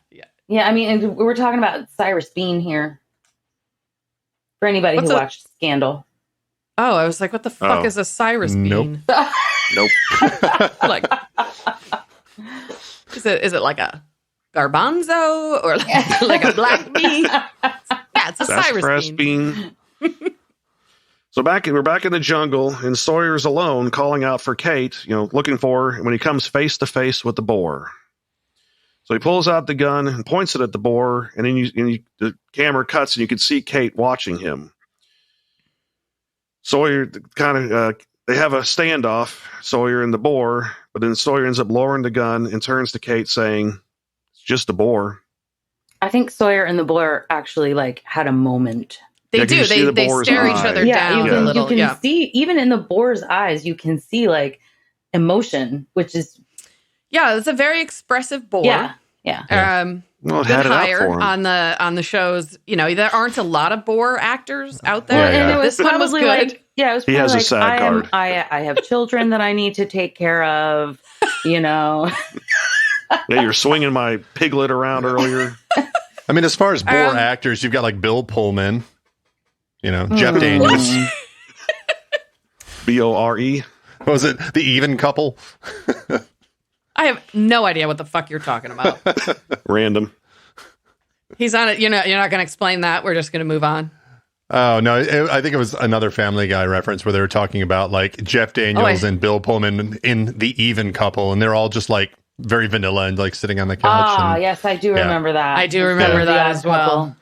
[SPEAKER 4] Yeah, I mean, and we're talking about Cyrus Bean here. For anybody
[SPEAKER 1] What's
[SPEAKER 4] who
[SPEAKER 1] a-
[SPEAKER 4] watched Scandal.
[SPEAKER 1] Oh, I was like, what the fuck
[SPEAKER 3] Oh.
[SPEAKER 1] is a Cyrus
[SPEAKER 2] Nope.
[SPEAKER 1] bean?
[SPEAKER 3] Nope.
[SPEAKER 1] Like, is it like a garbanzo or like a black bean? Yeah, it's a Cyrus
[SPEAKER 3] Sassafras
[SPEAKER 1] bean.
[SPEAKER 3] So we're back in the jungle, and Sawyer's alone, calling out for Kate, looking for her when he comes face to face with the boar. So he pulls out the gun and points it at the boar, and then the camera cuts, and you can see Kate watching him. Sawyer they have a standoff, Sawyer and the boar, but then Sawyer ends up lowering the gun and turns to Kate saying, "It's just a boar."
[SPEAKER 4] I think Sawyer and the boar actually like had a moment.
[SPEAKER 1] They
[SPEAKER 3] 'cause
[SPEAKER 1] do.
[SPEAKER 3] you see the
[SPEAKER 1] They
[SPEAKER 3] boar's
[SPEAKER 1] stare each
[SPEAKER 3] eye.
[SPEAKER 1] other down
[SPEAKER 4] you can,
[SPEAKER 1] a little.
[SPEAKER 4] you can see, even in the boar's eyes, you can see like emotion, which is
[SPEAKER 1] Yeah, it's a very expressive boar.
[SPEAKER 4] yeah.
[SPEAKER 3] Well, it
[SPEAKER 1] Good
[SPEAKER 3] had it out
[SPEAKER 1] hire
[SPEAKER 3] for him.
[SPEAKER 1] on the shows. You know, there aren't a lot of boar actors out there.
[SPEAKER 4] Well, and
[SPEAKER 2] Yeah.
[SPEAKER 4] it was
[SPEAKER 1] This one was
[SPEAKER 4] probably
[SPEAKER 1] good.
[SPEAKER 4] like, yeah, it was
[SPEAKER 3] He
[SPEAKER 4] probably
[SPEAKER 3] has a
[SPEAKER 4] like,
[SPEAKER 3] SAG card.
[SPEAKER 4] I have children that I need to take care of, you know.
[SPEAKER 3] Yeah, you're swinging my piglet around earlier.
[SPEAKER 2] I mean, as far as boar actors, you've got like Bill Pullman, Jeff
[SPEAKER 4] Mm.
[SPEAKER 2] Daniels.
[SPEAKER 3] Bore.
[SPEAKER 2] What was it? The Even Couple?
[SPEAKER 1] I have no idea what the fuck you're talking about.
[SPEAKER 3] Random.
[SPEAKER 1] He's on it. You're not going to explain that. We're just going to move on.
[SPEAKER 2] Oh, no. I think it was another Family Guy reference where they were talking about like Jeff Daniels and Bill Pullman in The Even Couple. And they're all just like very vanilla and like sitting on the couch.
[SPEAKER 4] Yes, I do remember that.
[SPEAKER 1] I do remember that as well.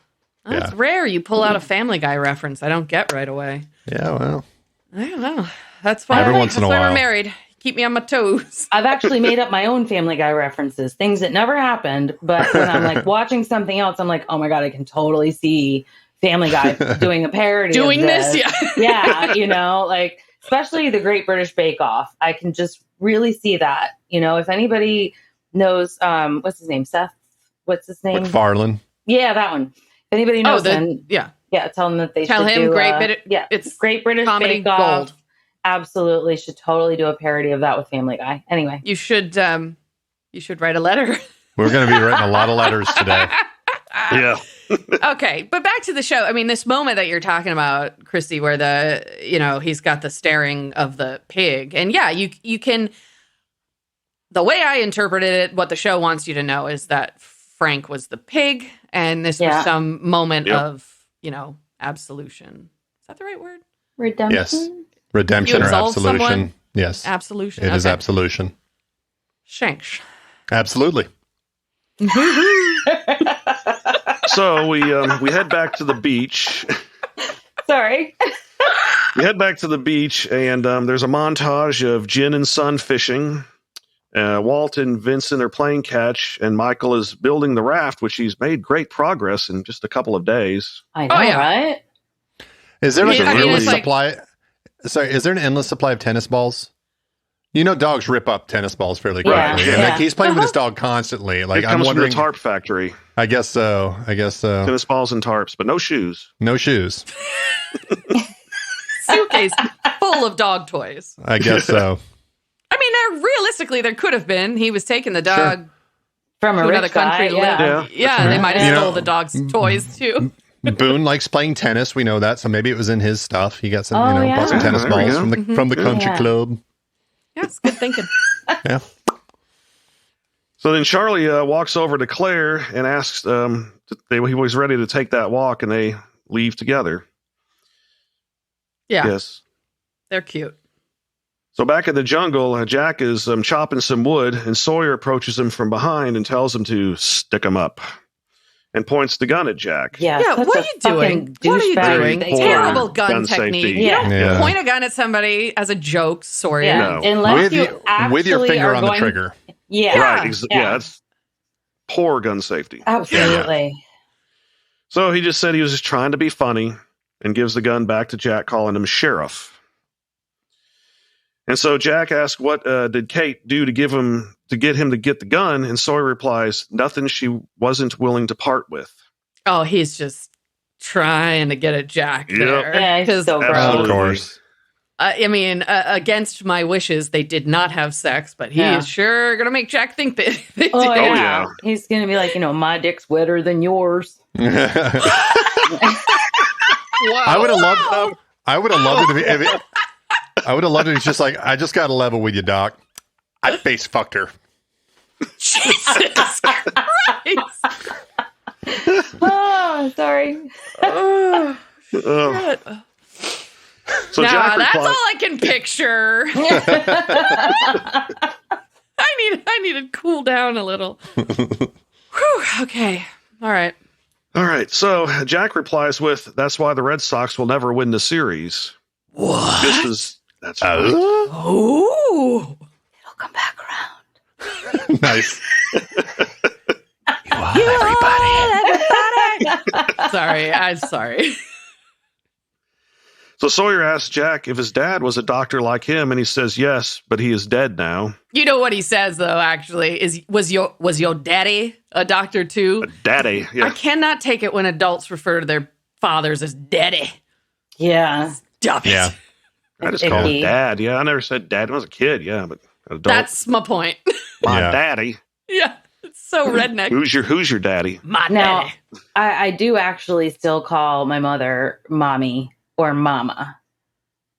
[SPEAKER 2] Yeah.
[SPEAKER 1] That's rare. You pull out a Family Guy reference. I don't get right away.
[SPEAKER 2] Yeah, well.
[SPEAKER 1] I don't know. That's fine.
[SPEAKER 2] Every once in a
[SPEAKER 1] That's why
[SPEAKER 2] while.
[SPEAKER 1] we're married. Keep me on my toes.
[SPEAKER 4] I've actually made up my own Family Guy references, things that never happened. But when I'm like watching something else, I'm like, oh my God, I can totally see Family Guy doing a parody
[SPEAKER 1] Doing
[SPEAKER 4] of
[SPEAKER 1] this,
[SPEAKER 4] yeah, like especially the Great British Bake Off. I can just really see that. If anybody knows, what's his name? Seth? What's his name?
[SPEAKER 2] MacFarlane.
[SPEAKER 4] Yeah, that one. If anybody knows, then
[SPEAKER 1] yeah,
[SPEAKER 4] tell them that they
[SPEAKER 1] tell
[SPEAKER 4] should
[SPEAKER 1] him
[SPEAKER 4] do,
[SPEAKER 1] it's
[SPEAKER 4] Great British
[SPEAKER 1] comedy
[SPEAKER 4] Bake Off.
[SPEAKER 1] gold.
[SPEAKER 4] Absolutely, should totally do a parody of that with Family Guy. Anyway,
[SPEAKER 1] You should write a letter.
[SPEAKER 2] We're going to be writing a lot of letters today.
[SPEAKER 3] Yeah.
[SPEAKER 1] Okay, but back to the show. I mean, this moment that you're talking about, Christy, where he's got the staring of the pig, and yeah, you can. The way I interpreted it, what the show wants you to know is that Frank was the pig, and this was some moment of absolution. Is that the right word?
[SPEAKER 4] redemption.
[SPEAKER 2] Yes. Redemption
[SPEAKER 1] You
[SPEAKER 2] or
[SPEAKER 1] absolve
[SPEAKER 2] absolution.
[SPEAKER 1] someone?
[SPEAKER 2] Yes.
[SPEAKER 1] Absolution.
[SPEAKER 2] It is
[SPEAKER 1] Okay.
[SPEAKER 2] absolution.
[SPEAKER 1] Shanks.
[SPEAKER 2] Absolutely.
[SPEAKER 3] So we head back to the beach.
[SPEAKER 4] Sorry.
[SPEAKER 3] We head back to the beach, and there's a montage of Jin and Son fishing. Walt and Vincent are playing catch, and Michael is building the raft, which he's made great progress in just a couple of days.
[SPEAKER 4] I know, right?
[SPEAKER 2] Is there like an
[SPEAKER 1] I mean,
[SPEAKER 2] endless
[SPEAKER 1] it's like-
[SPEAKER 2] supply? Sorry, is there an endless supply of tennis balls? Dogs rip up tennis balls fairly quickly, and like, he's playing with his dog constantly. Like
[SPEAKER 3] It
[SPEAKER 2] I'm
[SPEAKER 3] comes from
[SPEAKER 2] wondering.
[SPEAKER 3] the tarp factory.
[SPEAKER 2] I guess so.
[SPEAKER 3] Tennis balls and tarps, but no shoes.
[SPEAKER 2] No shoes.
[SPEAKER 1] Suitcase full of dog toys.
[SPEAKER 2] I guess so.
[SPEAKER 1] I mean, realistically, there could have been. He was taking the dog
[SPEAKER 4] From a
[SPEAKER 1] to
[SPEAKER 4] rich
[SPEAKER 1] another country to
[SPEAKER 4] guy,
[SPEAKER 1] live. Yeah, they might have
[SPEAKER 2] You know-
[SPEAKER 1] stole the dog's toys too.
[SPEAKER 2] Boone likes playing tennis. We know that, so maybe it was in his stuff. He got some, bought some
[SPEAKER 3] Yeah,
[SPEAKER 2] tennis
[SPEAKER 3] there we
[SPEAKER 2] balls
[SPEAKER 3] go.
[SPEAKER 2] from the country
[SPEAKER 4] Yeah.
[SPEAKER 2] club.
[SPEAKER 1] Yeah, it's good thinking.
[SPEAKER 2] Yeah.
[SPEAKER 3] So then Charlie walks over to Claire and asks, he was ready to take that walk, and they leave together.
[SPEAKER 1] Yeah,
[SPEAKER 3] Yes.
[SPEAKER 1] they're cute.
[SPEAKER 3] So back in the jungle, Jack is chopping some wood, and Sawyer approaches him from behind and tells him to stick him up, and points the gun at Jack.
[SPEAKER 4] Yeah,
[SPEAKER 1] Yeah,
[SPEAKER 4] such
[SPEAKER 1] what
[SPEAKER 4] a
[SPEAKER 1] are you doing?
[SPEAKER 4] fucking
[SPEAKER 1] What are you
[SPEAKER 4] douchebag
[SPEAKER 1] doing?
[SPEAKER 4] thing.
[SPEAKER 1] Terrible gun
[SPEAKER 3] Gun
[SPEAKER 1] technique.
[SPEAKER 3] safety.
[SPEAKER 1] You don't
[SPEAKER 2] Yeah.
[SPEAKER 1] point a gun at somebody as a joke, Sawyer.
[SPEAKER 4] Yeah,
[SPEAKER 3] No.
[SPEAKER 4] unless you
[SPEAKER 2] With your
[SPEAKER 4] actually
[SPEAKER 2] finger
[SPEAKER 4] are
[SPEAKER 2] on the
[SPEAKER 4] going-
[SPEAKER 2] trigger.
[SPEAKER 4] Yeah,
[SPEAKER 3] Right.
[SPEAKER 4] yeah.
[SPEAKER 3] Yeah, that's poor gun safety.
[SPEAKER 4] Absolutely.
[SPEAKER 3] So he just said he was just trying to be funny and gives the gun back to Jack, calling him Sheriff. And so Jack asks, what did Kate do to get him to get the gun? And Sawyer replies, nothing she wasn't willing to part with.
[SPEAKER 1] Oh, he's just trying to get at Jack
[SPEAKER 3] Yep.
[SPEAKER 1] there.
[SPEAKER 4] Yeah, he's
[SPEAKER 1] 'Cause,
[SPEAKER 4] so gross.
[SPEAKER 3] Absolutely.
[SPEAKER 2] Of course.
[SPEAKER 1] I mean, against my wishes, they did not have sex, but he is sure going to make Jack think that they
[SPEAKER 4] Oh,
[SPEAKER 1] did.
[SPEAKER 4] yeah.
[SPEAKER 3] yeah.
[SPEAKER 4] He's going to be like, my dick's wetter than yours.
[SPEAKER 2] I would have loved. I would have loved it if it. I would have loved it. It's just like, I just got a level with you, Doc. I face fucked her.
[SPEAKER 1] Jesus Christ.
[SPEAKER 4] Oh, sorry.
[SPEAKER 1] Oh,
[SPEAKER 3] Ugh.
[SPEAKER 1] shit.
[SPEAKER 3] So
[SPEAKER 1] Nah,
[SPEAKER 3] Jack
[SPEAKER 1] that's all
[SPEAKER 3] replies,
[SPEAKER 1] I can picture. I need to cool down a little. Whew, okay. All right.
[SPEAKER 3] all right. So Jack replies with, that's why the Red Sox will never win the series.
[SPEAKER 1] What?
[SPEAKER 3] That's right.
[SPEAKER 1] Oh.
[SPEAKER 4] It'll come back around.
[SPEAKER 2] Nice.
[SPEAKER 1] You everybody. Sorry, I'm sorry.
[SPEAKER 3] So Sawyer asks Jack if his dad was a doctor like him, and he says yes, but he is dead now.
[SPEAKER 1] You know what he says though, actually, is was your daddy a doctor too?
[SPEAKER 3] A daddy, yeah.
[SPEAKER 1] I cannot take it when adults refer to their fathers as daddy.
[SPEAKER 4] Yeah.
[SPEAKER 1] Stop it.
[SPEAKER 2] Yeah.
[SPEAKER 3] I just call him dad. Yeah, I never said dad when I was a kid. Yeah, but adult.
[SPEAKER 1] That's my point.
[SPEAKER 3] My
[SPEAKER 2] Yeah.
[SPEAKER 3] daddy.
[SPEAKER 1] Yeah, it's so redneck.
[SPEAKER 3] Who's your daddy?
[SPEAKER 1] My
[SPEAKER 4] Now,
[SPEAKER 1] daddy.
[SPEAKER 4] I do actually still call my mother mommy or mama.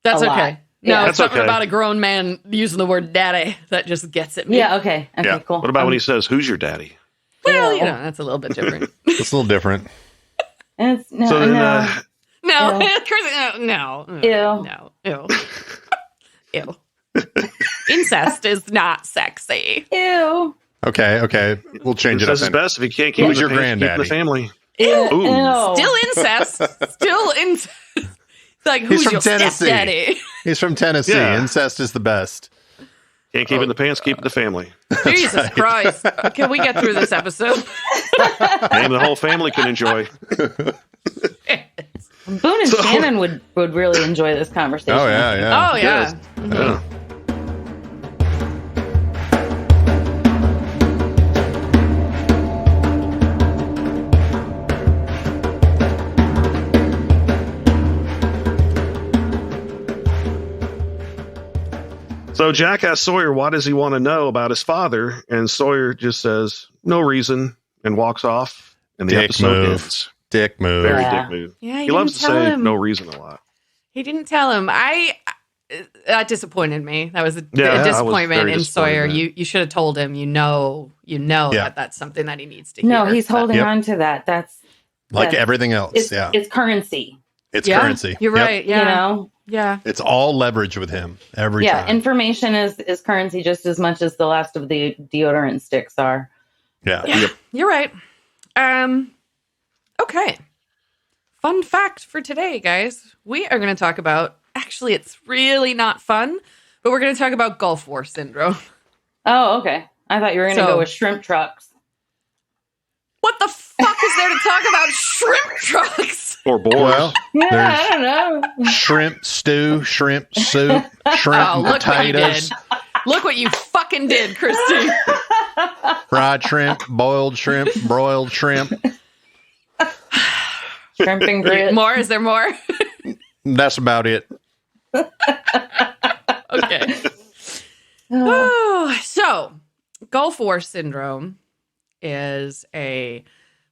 [SPEAKER 1] That's
[SPEAKER 4] a lot.
[SPEAKER 1] okay.
[SPEAKER 4] Yeah.
[SPEAKER 1] No,
[SPEAKER 3] That's
[SPEAKER 1] something
[SPEAKER 3] okay.
[SPEAKER 1] about a grown man using the word daddy that just gets at me.
[SPEAKER 4] Yeah, okay. Okay,
[SPEAKER 2] Yeah.
[SPEAKER 4] cool.
[SPEAKER 3] What about when he says, "Who's your daddy"?
[SPEAKER 1] Well,
[SPEAKER 4] Ew.
[SPEAKER 1] you know, that's a little bit different.
[SPEAKER 2] It's a little different.
[SPEAKER 4] It's, no,
[SPEAKER 3] So then,
[SPEAKER 4] no.
[SPEAKER 1] No,
[SPEAKER 4] Ew.
[SPEAKER 1] Chris, no,
[SPEAKER 4] Ew.
[SPEAKER 1] no, ew. Incest is not sexy.
[SPEAKER 4] Ew.
[SPEAKER 2] Okay. We'll change it up.
[SPEAKER 3] Says his
[SPEAKER 2] then.
[SPEAKER 3] best if he can't keep
[SPEAKER 2] Who's
[SPEAKER 3] it in
[SPEAKER 2] your
[SPEAKER 3] the keep it in the
[SPEAKER 2] granddaddy?
[SPEAKER 3] family.
[SPEAKER 4] Ew.
[SPEAKER 3] Ooh.
[SPEAKER 4] Ew.
[SPEAKER 1] Still incest. Still incest. It's like, who's
[SPEAKER 2] from
[SPEAKER 1] your
[SPEAKER 2] Tennessee.
[SPEAKER 1] stepdaddy?
[SPEAKER 2] He's from Tennessee.
[SPEAKER 3] Yeah.
[SPEAKER 2] Incest is the best.
[SPEAKER 3] Can't keep it in the pants, keep it in the family.
[SPEAKER 1] Jesus Christ. Can we get through this episode?
[SPEAKER 3] Name the whole family can enjoy.
[SPEAKER 4] Boone and Shannon would really enjoy this conversation.
[SPEAKER 2] Oh yeah.
[SPEAKER 1] Oh, yeah.
[SPEAKER 3] Yeah. So Jack asks Sawyer, what does he want to know about his father? And Sawyer just says, no reason, and walks off. And the
[SPEAKER 2] Dick
[SPEAKER 3] episode
[SPEAKER 2] move.
[SPEAKER 3] ends.
[SPEAKER 2] Dick move.
[SPEAKER 3] Very
[SPEAKER 4] Yeah.
[SPEAKER 3] dick move.
[SPEAKER 1] Yeah,
[SPEAKER 3] He loves to
[SPEAKER 1] didn't tell
[SPEAKER 3] say
[SPEAKER 1] him.
[SPEAKER 3] no reason a lot.
[SPEAKER 1] He didn't tell him. That disappointed me. That was a
[SPEAKER 3] Yeah, I was
[SPEAKER 1] disappointment
[SPEAKER 3] very
[SPEAKER 1] in
[SPEAKER 3] disappointed
[SPEAKER 1] Sawyer.
[SPEAKER 3] in that.
[SPEAKER 1] You should have told him.
[SPEAKER 2] Yeah.
[SPEAKER 1] that that's something that he needs to hear.
[SPEAKER 4] No, he's holding
[SPEAKER 2] Yep.
[SPEAKER 4] on to that. That's
[SPEAKER 2] Like
[SPEAKER 4] that's-
[SPEAKER 2] everything else.
[SPEAKER 4] it's currency.
[SPEAKER 2] It's
[SPEAKER 1] Yeah,
[SPEAKER 2] currency.
[SPEAKER 1] You're
[SPEAKER 2] Yep.
[SPEAKER 1] right. Yeah,
[SPEAKER 4] You know?
[SPEAKER 1] yeah.
[SPEAKER 2] It's all leverage with him every
[SPEAKER 4] Yeah,
[SPEAKER 2] time.
[SPEAKER 4] information is currency just as much as the last of the deodorant sticks are.
[SPEAKER 2] Yeah.
[SPEAKER 1] Yeah, you're right. Okay. Fun fact for today, guys. We are going to talk about, actually, it's really not fun, but we're going to talk about Gulf War syndrome.
[SPEAKER 4] Oh, okay. I thought you were going to
[SPEAKER 1] So-
[SPEAKER 4] go with shrimp trucks.
[SPEAKER 1] What the fuck is there to talk about shrimp trucks?
[SPEAKER 3] Or boars.
[SPEAKER 2] Well,
[SPEAKER 4] Yeah,
[SPEAKER 2] There's-
[SPEAKER 4] I don't know.
[SPEAKER 2] shrimp stew, shrimp soup, shrimp
[SPEAKER 1] Oh,
[SPEAKER 2] and
[SPEAKER 1] look what you
[SPEAKER 2] potatoes,
[SPEAKER 1] did. Look what you fucking did, Christy.
[SPEAKER 2] fried shrimp, boiled shrimp, broiled shrimp.
[SPEAKER 4] Shrimp and grits.
[SPEAKER 1] More? Is there more?
[SPEAKER 2] That's about it.
[SPEAKER 1] Okay. Oh, so Gulf War syndrome is a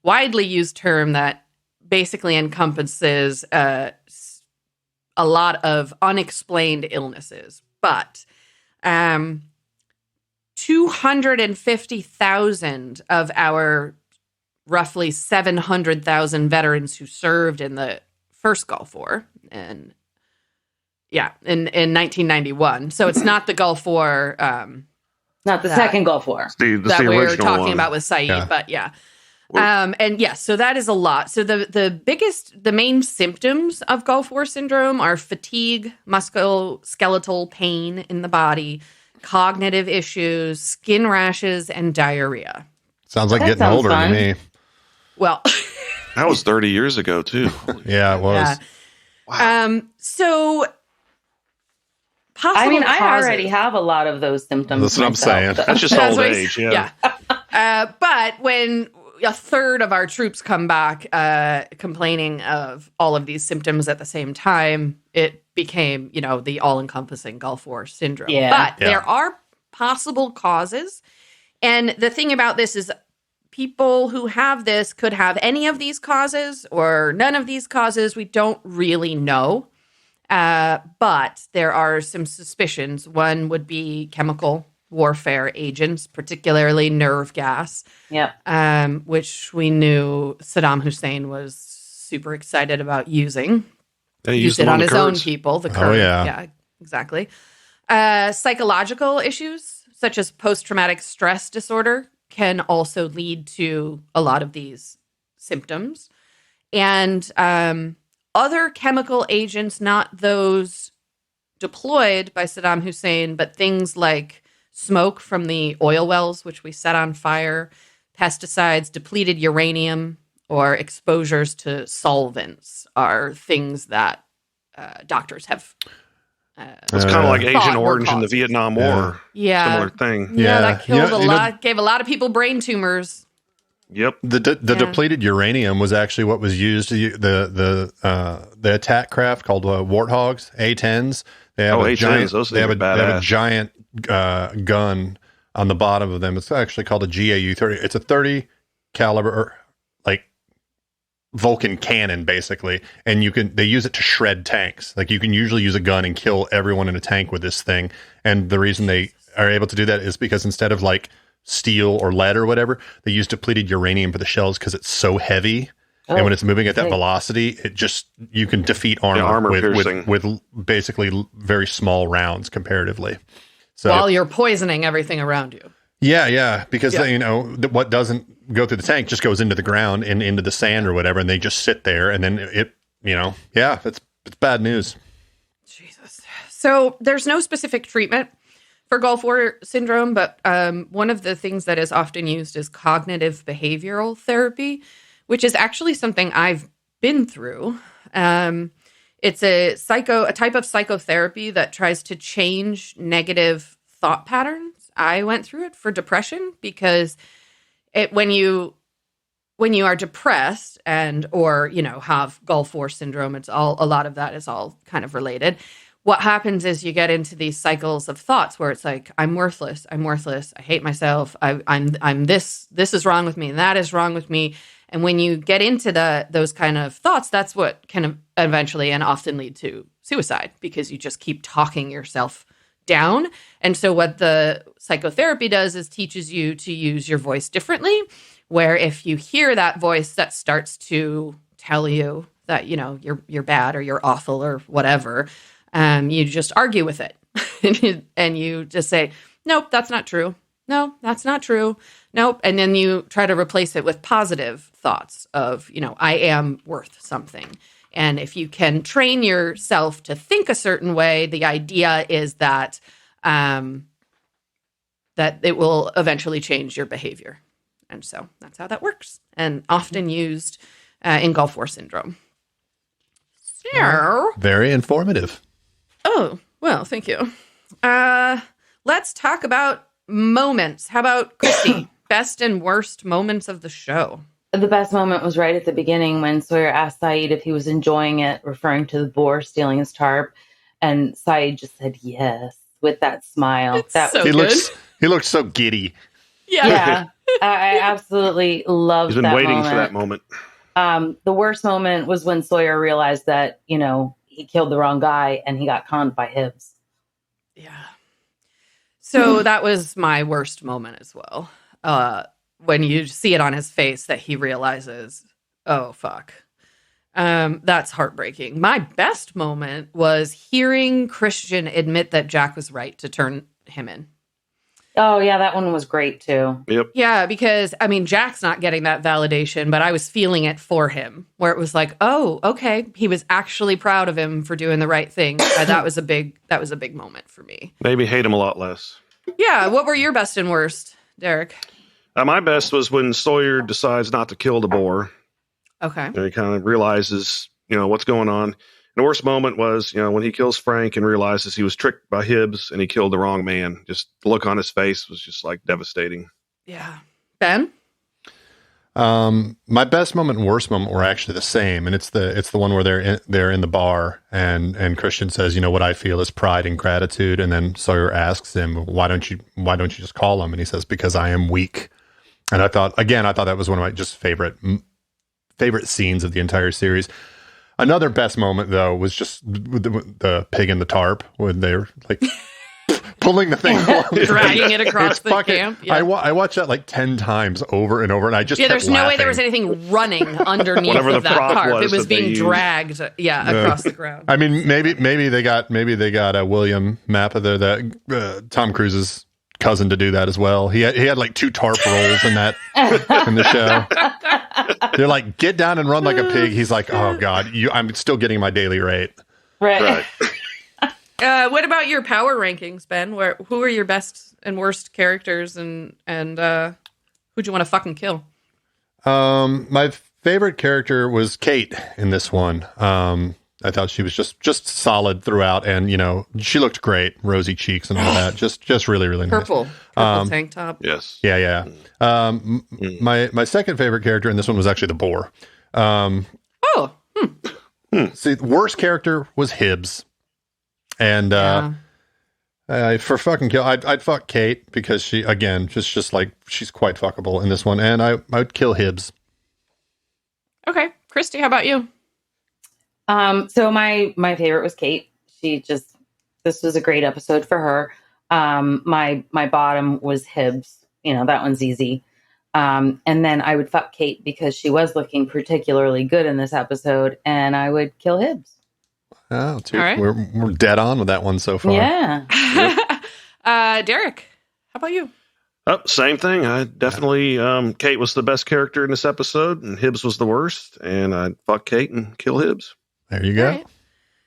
[SPEAKER 1] widely used term that basically encompasses a lot of unexplained illnesses, but 250,000 of our roughly 700,000 veterans who served in the first Gulf War in 1991. So it's not the Gulf War
[SPEAKER 4] Not the
[SPEAKER 1] that-
[SPEAKER 4] second Gulf War.
[SPEAKER 3] That's
[SPEAKER 1] that
[SPEAKER 3] the
[SPEAKER 1] we were
[SPEAKER 3] original
[SPEAKER 1] talking
[SPEAKER 3] one.
[SPEAKER 1] about with Saeed,
[SPEAKER 2] Yeah.
[SPEAKER 1] but yeah. And yes, so that is a lot. So the main symptoms of Gulf War syndrome are fatigue, musculoskeletal pain in the body, cognitive issues, skin rashes, and diarrhea.
[SPEAKER 2] Sounds like
[SPEAKER 4] That
[SPEAKER 2] getting
[SPEAKER 4] sounds
[SPEAKER 2] older
[SPEAKER 4] fun.
[SPEAKER 2] to me.
[SPEAKER 1] Well,
[SPEAKER 3] That was 30 years ago, too.
[SPEAKER 2] Yeah, it was.
[SPEAKER 1] yeah. So possible
[SPEAKER 4] I mean, I
[SPEAKER 1] causes.
[SPEAKER 4] already have a lot of those symptoms.
[SPEAKER 2] That's what I'm
[SPEAKER 4] myself,
[SPEAKER 2] saying.
[SPEAKER 4] so-
[SPEAKER 3] That's just
[SPEAKER 1] That's
[SPEAKER 3] old
[SPEAKER 1] what
[SPEAKER 3] age, yeah.
[SPEAKER 1] But when a third of our troops come back complaining of all of these symptoms at the same time, it became, the all-encompassing Gulf War syndrome.
[SPEAKER 4] Yeah.
[SPEAKER 1] But
[SPEAKER 2] Yeah.
[SPEAKER 1] there are possible causes. And the thing about this is people who have this could have any of these causes or none of these causes. We don't really know. But there are some suspicions. One would be chemical warfare agents, particularly nerve gas,
[SPEAKER 4] Yep.
[SPEAKER 1] which we knew Saddam Hussein was super excited about using.
[SPEAKER 3] They
[SPEAKER 1] Used it
[SPEAKER 3] them
[SPEAKER 1] on his
[SPEAKER 3] the
[SPEAKER 1] own
[SPEAKER 3] Kurds.
[SPEAKER 1] people, the
[SPEAKER 2] Oh,
[SPEAKER 1] Kurds.
[SPEAKER 2] yeah.
[SPEAKER 1] Yeah, exactly. Psychological issues, such as post-traumatic stress disorder, can also lead to a lot of these symptoms. And other chemical agents, not those deployed by Saddam Hussein, but things like smoke from the oil wells, which we set on fire, pesticides, depleted uranium, or exposures to solvents are things that doctors have.
[SPEAKER 3] It's kind of like Agent Orange in the
[SPEAKER 1] causes.
[SPEAKER 3] Vietnam War.
[SPEAKER 1] Yeah.
[SPEAKER 3] Similar thing.
[SPEAKER 1] Yeah, that killed
[SPEAKER 2] You
[SPEAKER 1] a
[SPEAKER 2] know-
[SPEAKER 1] lot, gave a lot of people brain tumors.
[SPEAKER 3] Yep.
[SPEAKER 2] The depleted uranium was actually what was used. The attack craft called Warthogs, A-10s. They have
[SPEAKER 3] A-10s,
[SPEAKER 2] giant.
[SPEAKER 3] those
[SPEAKER 2] They have a
[SPEAKER 3] badass.
[SPEAKER 2] giant gun on the bottom of them. It's actually called a GAU-30. It's a 30 caliber like Vulcan cannon, basically, and they use it to shred tanks. Like you can usually use a gun and kill everyone in a tank with this thing. And the reason they are able to do that is because instead of like steel or lead or whatever, they use depleted uranium for the shells because it's so heavy. And when it's moving at that velocity, you can defeat armor with basically very small rounds comparatively. So
[SPEAKER 1] While you're poisoning everything around you.
[SPEAKER 2] yeah, because what doesn't go through the tank just goes into the ground and into the sand or whatever, and they just sit there, and then it's bad news.
[SPEAKER 1] Jesus. So there's no specific treatment for Gulf War syndrome, but one of the things that is often used is cognitive behavioral therapy, which is actually something I've been through. It's a type of psychotherapy that tries to change negative thought patterns. I went through it for depression because when you are depressed or have Gulf War syndrome, a lot of that is all kind of related. What happens is you get into these cycles of thoughts where it's like, I'm worthless, I hate myself, I'm this is wrong with me, and that is wrong with me. And when you get into those kind of thoughts, that's what can eventually and often lead to suicide, because you just keep talking yourself down. And so what the psychotherapy does is teaches you to use your voice differently, where if you hear that voice that starts to tell you that, you're bad or you're awful or whatever, you just argue with it. and you just say, nope, that's not true. No, that's not true. Nope. And then you try to replace it with positive thoughts of, I am worth something. And if you can train yourself to think a certain way, the idea is that that it will eventually change your behavior. And so that's how that works, and often used in Gulf War syndrome. So,
[SPEAKER 2] Very informative.
[SPEAKER 1] oh, well, thank you. Let's talk about moments. How about Christy? Best and worst moments of the show.
[SPEAKER 4] The best moment was right at the beginning when Sawyer asked Saeed if he was enjoying it, referring to the boar stealing his tarp. And Saeed just said yes with that smile.
[SPEAKER 1] It's so
[SPEAKER 2] He
[SPEAKER 1] good.
[SPEAKER 2] looks so giddy.
[SPEAKER 1] Yeah.
[SPEAKER 4] I absolutely loved that.
[SPEAKER 3] He's been waiting
[SPEAKER 4] moment.
[SPEAKER 3] for that moment.
[SPEAKER 4] The worst moment was when Sawyer realized that, he killed the wrong guy and he got conned by Hibbs.
[SPEAKER 1] Yeah. So that was my worst moment as well. When you see it on his face that he realizes, oh, fuck. That's heartbreaking. My best moment was hearing Christian admit that Jack was right to turn him in.
[SPEAKER 4] Oh, yeah, that one was great, too.
[SPEAKER 3] Yep.
[SPEAKER 1] Yeah, because, Jack's not getting that validation, but I was feeling it for him, where it was like, oh, okay, he was actually proud of him for doing the right thing. That was a big moment for me.
[SPEAKER 3] Maybe hate him a lot less.
[SPEAKER 1] Yeah, what were your best and worst, Derek?
[SPEAKER 3] My best was when Sawyer decides not to kill the boar.
[SPEAKER 1] Okay.
[SPEAKER 3] And he kind of realizes, what's going on. And the worst moment was, when he kills Frank and realizes he was tricked by Hibbs and he killed the wrong man. Just the look on his face was just like devastating.
[SPEAKER 1] Yeah. Ben?
[SPEAKER 2] My best moment and worst moment were actually the same, and it's the one where they're in the bar and Christian says, what I feel is pride and gratitude, and then Sawyer asks him, why don't you just call him? And he says, because I am weak. And I thought that was one of my just favorite scenes of the entire series. Another best moment, though, was just the pig in the tarp when they're like pulling the thing along.
[SPEAKER 1] Dragging it across the camp. Yeah.
[SPEAKER 2] I watched that like 10 times over and over, and I just kept
[SPEAKER 1] there's no way
[SPEAKER 2] laughing.
[SPEAKER 1] there was anything running underneath
[SPEAKER 3] Whatever
[SPEAKER 1] of
[SPEAKER 3] the
[SPEAKER 1] that
[SPEAKER 3] prop
[SPEAKER 1] tarp.
[SPEAKER 3] was
[SPEAKER 1] It was
[SPEAKER 3] that they
[SPEAKER 1] being
[SPEAKER 3] used.
[SPEAKER 1] dragged, across the ground.
[SPEAKER 2] I mean, maybe they got William Mappa there, that Tom Cruise's cousin, to do that as well. He had like 2 tarp rolls in the show. They're like, get down and run like a pig. He's like, oh God, I'm still getting my daily rate.
[SPEAKER 4] Right.
[SPEAKER 1] What about your power rankings, Ben? Who are your best and worst characters, and who'd you want to fucking kill?
[SPEAKER 2] My favorite character was Kate in this one. I thought she was just solid throughout, and she looked great, rosy cheeks and all that. Just really really nice.
[SPEAKER 1] Purple tank top.
[SPEAKER 3] Yes.
[SPEAKER 2] Yeah. My second favorite character in this one was actually the boar. See, the worst character was Hibbs, and for fucking kill, I'd fuck Kate because she again just like she's quite fuckable in this one, and I'd kill Hibbs.
[SPEAKER 1] Okay, Christy, how about you?
[SPEAKER 4] So my favorite was Kate. This was a great episode for her. My bottom was Hibbs. That one's easy. And then I would fuck Kate because she was looking particularly good in this episode, and I would kill Hibbs.
[SPEAKER 2] Oh, dude,
[SPEAKER 1] all right.
[SPEAKER 2] We're dead on with that one so far.
[SPEAKER 4] Yeah.
[SPEAKER 1] Derek, how about you?
[SPEAKER 3] Oh, same thing. I definitely, Kate was the best character in this episode, and Hibbs was the worst. And I'd fuck Kate and kill Hibbs.
[SPEAKER 2] There you go.
[SPEAKER 1] Right.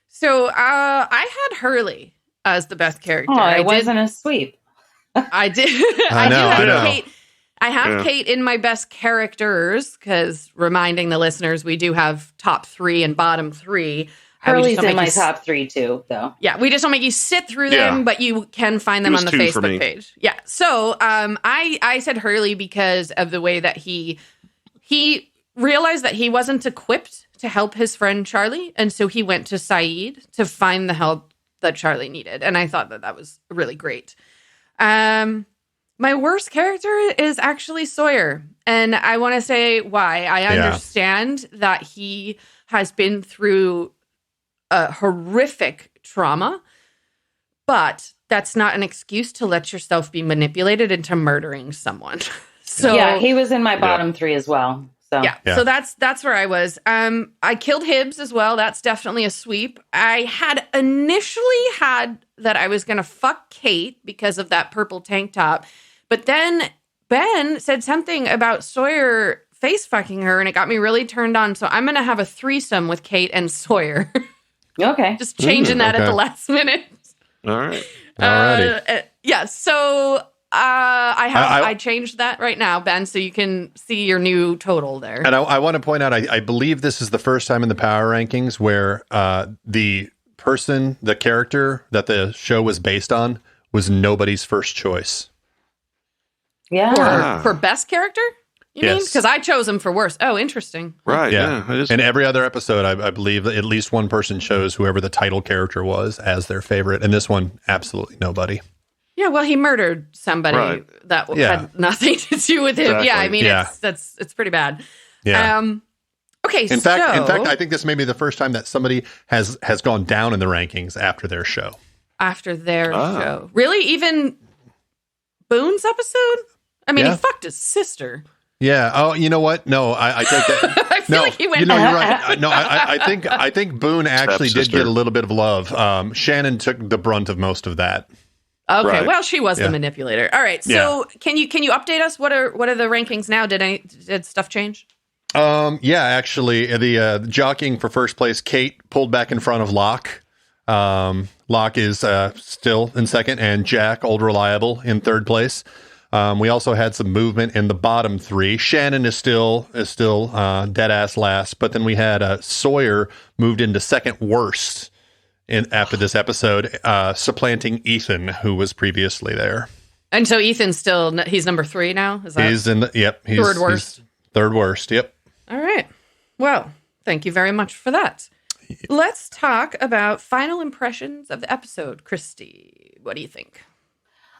[SPEAKER 1] So I had Hurley as the best character.
[SPEAKER 4] Oh, it wasn't a sweep.
[SPEAKER 1] I did.
[SPEAKER 2] I know.
[SPEAKER 1] Kate. I have Kate in my best characters because reminding the listeners, we do have top 3 and bottom 3.
[SPEAKER 4] Hurley's in my top 3 too, though.
[SPEAKER 1] Yeah, we just don't make you sit through them, but you can find them on the Facebook page. Yeah. So I said Hurley because of the way that he realized that he wasn't equipped to help his friend Charlie, and so he went to Saeed to find the help that Charlie needed, and I thought that was really great. My worst character is actually Sawyer, and I want to say why. I understand that he has been through a horrific trauma, but that's not an excuse to let yourself be manipulated into murdering someone. So
[SPEAKER 4] yeah, he was in my bottom 3 as well. So
[SPEAKER 1] so that's where I was. I killed Hibbs as well. That's definitely a sweep. I had initially had that I was going to fuck Kate because of that purple tank top, but then Ben said something about Sawyer face fucking her, and it got me really turned on. So I'm going to have a threesome with Kate and Sawyer.
[SPEAKER 4] Okay,
[SPEAKER 1] just changing that at the last minute.
[SPEAKER 3] All right.
[SPEAKER 2] Alrighty.
[SPEAKER 1] Yeah. So. I changed that right now, Ben, so you can see your new total there.
[SPEAKER 2] And I want to point out, I believe this is the first time in the power rankings where the character that the show was based on was nobody's first choice.
[SPEAKER 4] Yeah.
[SPEAKER 1] For best character? You mean? Because I chose him for worst. Oh, interesting.
[SPEAKER 3] Right. Yeah.
[SPEAKER 2] And every other episode, I believe that at least one person chose whoever the title character was as their favorite. And this one, absolutely nobody.
[SPEAKER 1] Yeah, well, he murdered somebody that had nothing to do with him.
[SPEAKER 3] Exactly.
[SPEAKER 1] Yeah, I mean, it's pretty bad.
[SPEAKER 2] Yeah.
[SPEAKER 1] Okay.
[SPEAKER 2] In fact, I think this may be the first time that somebody has gone down in the rankings after their show.
[SPEAKER 1] After their show, really? Even Boone's episode? I mean, he fucked his sister.
[SPEAKER 2] Yeah. Oh, you know what? No, I take that.
[SPEAKER 1] I feel like he went.
[SPEAKER 2] You're right. No, I think Boone actually did get a little bit of love. Shannon took the brunt of most of that.
[SPEAKER 1] Okay, well, she was the manipulator. All right, so can you update us? What are the rankings now? Did stuff change?
[SPEAKER 2] Actually, the jockeying for first place, Kate pulled back in front of Locke. Locke is still in second, and Jack, old reliable, in third place. We also had some movement in the bottom 3. Shannon is still dead ass last, but then we had Sawyer moved into second worst. After this episode, supplanting Ethan, who was previously there.
[SPEAKER 1] And so Ethan's he's number 3 now? Is that?
[SPEAKER 2] He's third worst. Third worst, yep.
[SPEAKER 1] All right. Well, thank you very much for that. Yep. Let's talk about final impressions of the episode. Christy, what do you think?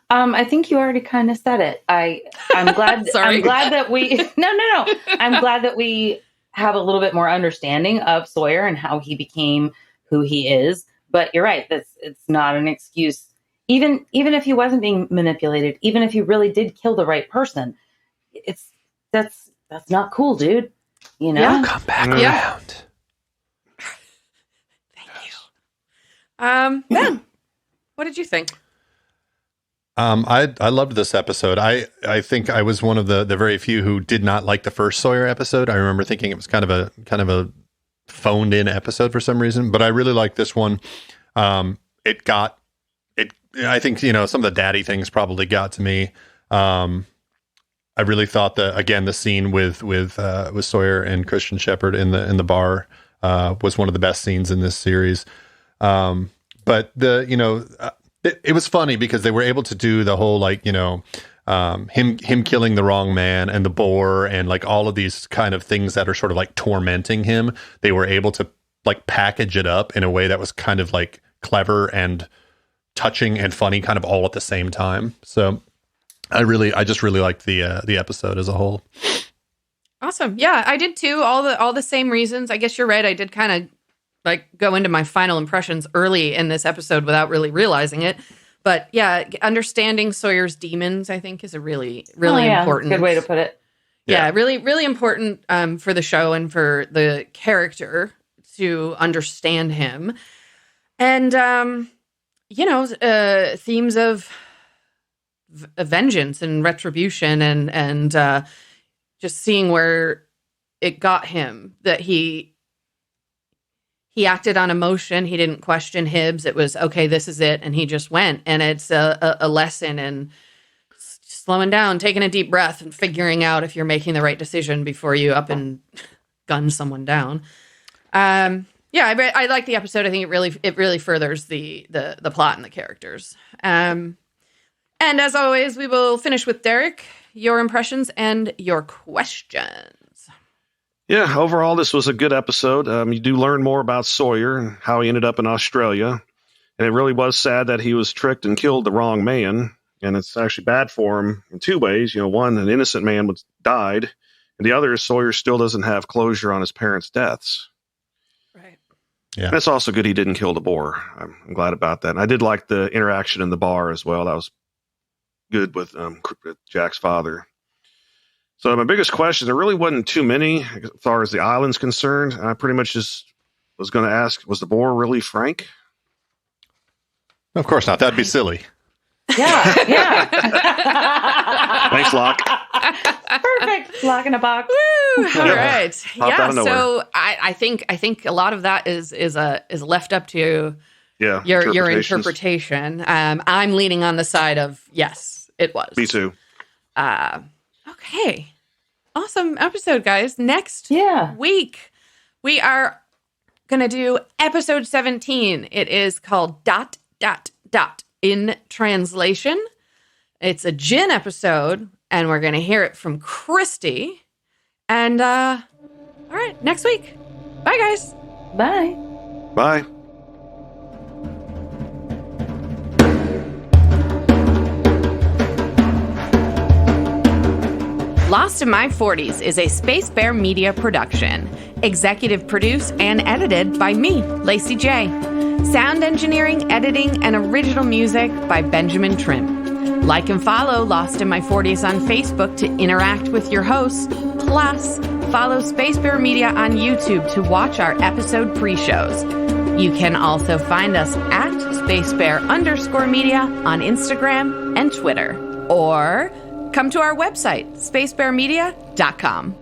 [SPEAKER 4] I think you already kind of said it. I'm glad. I'm glad that we. No. I'm glad that we have a little bit more understanding of Sawyer and how he became who he is. But you're right. It's not an excuse. Even if he wasn't being manipulated, even if he really did kill the right person, that's not cool, dude. You know.
[SPEAKER 2] Yeah. Come back around.
[SPEAKER 1] Thank you. Ben, what did you think?
[SPEAKER 2] I loved this episode. I think I was one of the very few who did not like the first Sawyer episode. I remember thinking it was kind of a phoned in episode for some reason, but I really like this one. I think, some of the daddy things probably got to me. I really thought that, again, the scene with Sawyer and Christian Shepherd in the bar was one of the best scenes in this series. But it was funny because they were able to do the whole, like, him killing the wrong man and the boar and like all of these kind of things that are sort of like tormenting him. They were able to like package it up in a way that was kind of like clever and touching and funny, kind of all at the same time. So I just really liked the episode as a whole.
[SPEAKER 1] Awesome. Yeah, I did too. All the same reasons. I guess you're right. I did kind of like go into my final impressions early in this episode without really realizing it. But yeah, understanding Sawyer's demons, I think, is a really important.
[SPEAKER 4] Good way to put it.
[SPEAKER 1] Yeah, really, really important for the show and for the character to understand him. And, themes of vengeance and retribution and just seeing where it got him, that he acted on emotion. He didn't question Hibbs. It was, okay, this is it. And he just went. And it's a lesson in slowing down, taking a deep breath, and figuring out if you're making the right decision before you up and gun someone down. I like the episode. I think it really furthers the plot and the characters. And as always, we will finish with Derek, your impressions and your questions.
[SPEAKER 3] Yeah, overall, this was a good episode. You do learn more about Sawyer and how he ended up in Australia. And it really was sad that he was tricked and killed the wrong man. And it's actually bad for him in two ways. One, an innocent man died. And the other is Sawyer still doesn't have closure on his parents' deaths.
[SPEAKER 1] Right.
[SPEAKER 3] Yeah. And it's also good he didn't kill the boar. I'm glad about that. And I did like the interaction in the bar as well. That was good with Jack's father. So my biggest question, there really wasn't too many as far as the island's concerned. I pretty much just was going to ask, was the boar really Frank?
[SPEAKER 2] Of course not. That'd be silly.
[SPEAKER 4] Yeah.
[SPEAKER 3] Thanks, Locke.
[SPEAKER 4] Perfect. Lock in a box.
[SPEAKER 1] Woo! All right.
[SPEAKER 3] Yeah.
[SPEAKER 1] So I think a lot of that is left up to your interpretation. I'm leaning on the side of yes, it was.
[SPEAKER 3] Me too.
[SPEAKER 1] Okay. Awesome episode, guys. Next week, we are going to do episode 17. It is called ... in translation. It's a Jin episode, and we're going to hear it from Christy. And, all right, next week. Bye, guys.
[SPEAKER 4] Bye.
[SPEAKER 3] Bye.
[SPEAKER 1] Lost in My 40s is a Space Bear Media production. Executive produced and edited by me, Lacy J. Sound engineering, editing, and original music by Benjamin Trim. Like and follow Lost in My 40s on Facebook to interact with your hosts. Plus, follow Space Bear Media on YouTube to watch our episode pre-shows. You can also find us at SpaceBear_media on Instagram and Twitter. Or come to our website, spacebearmedia.com.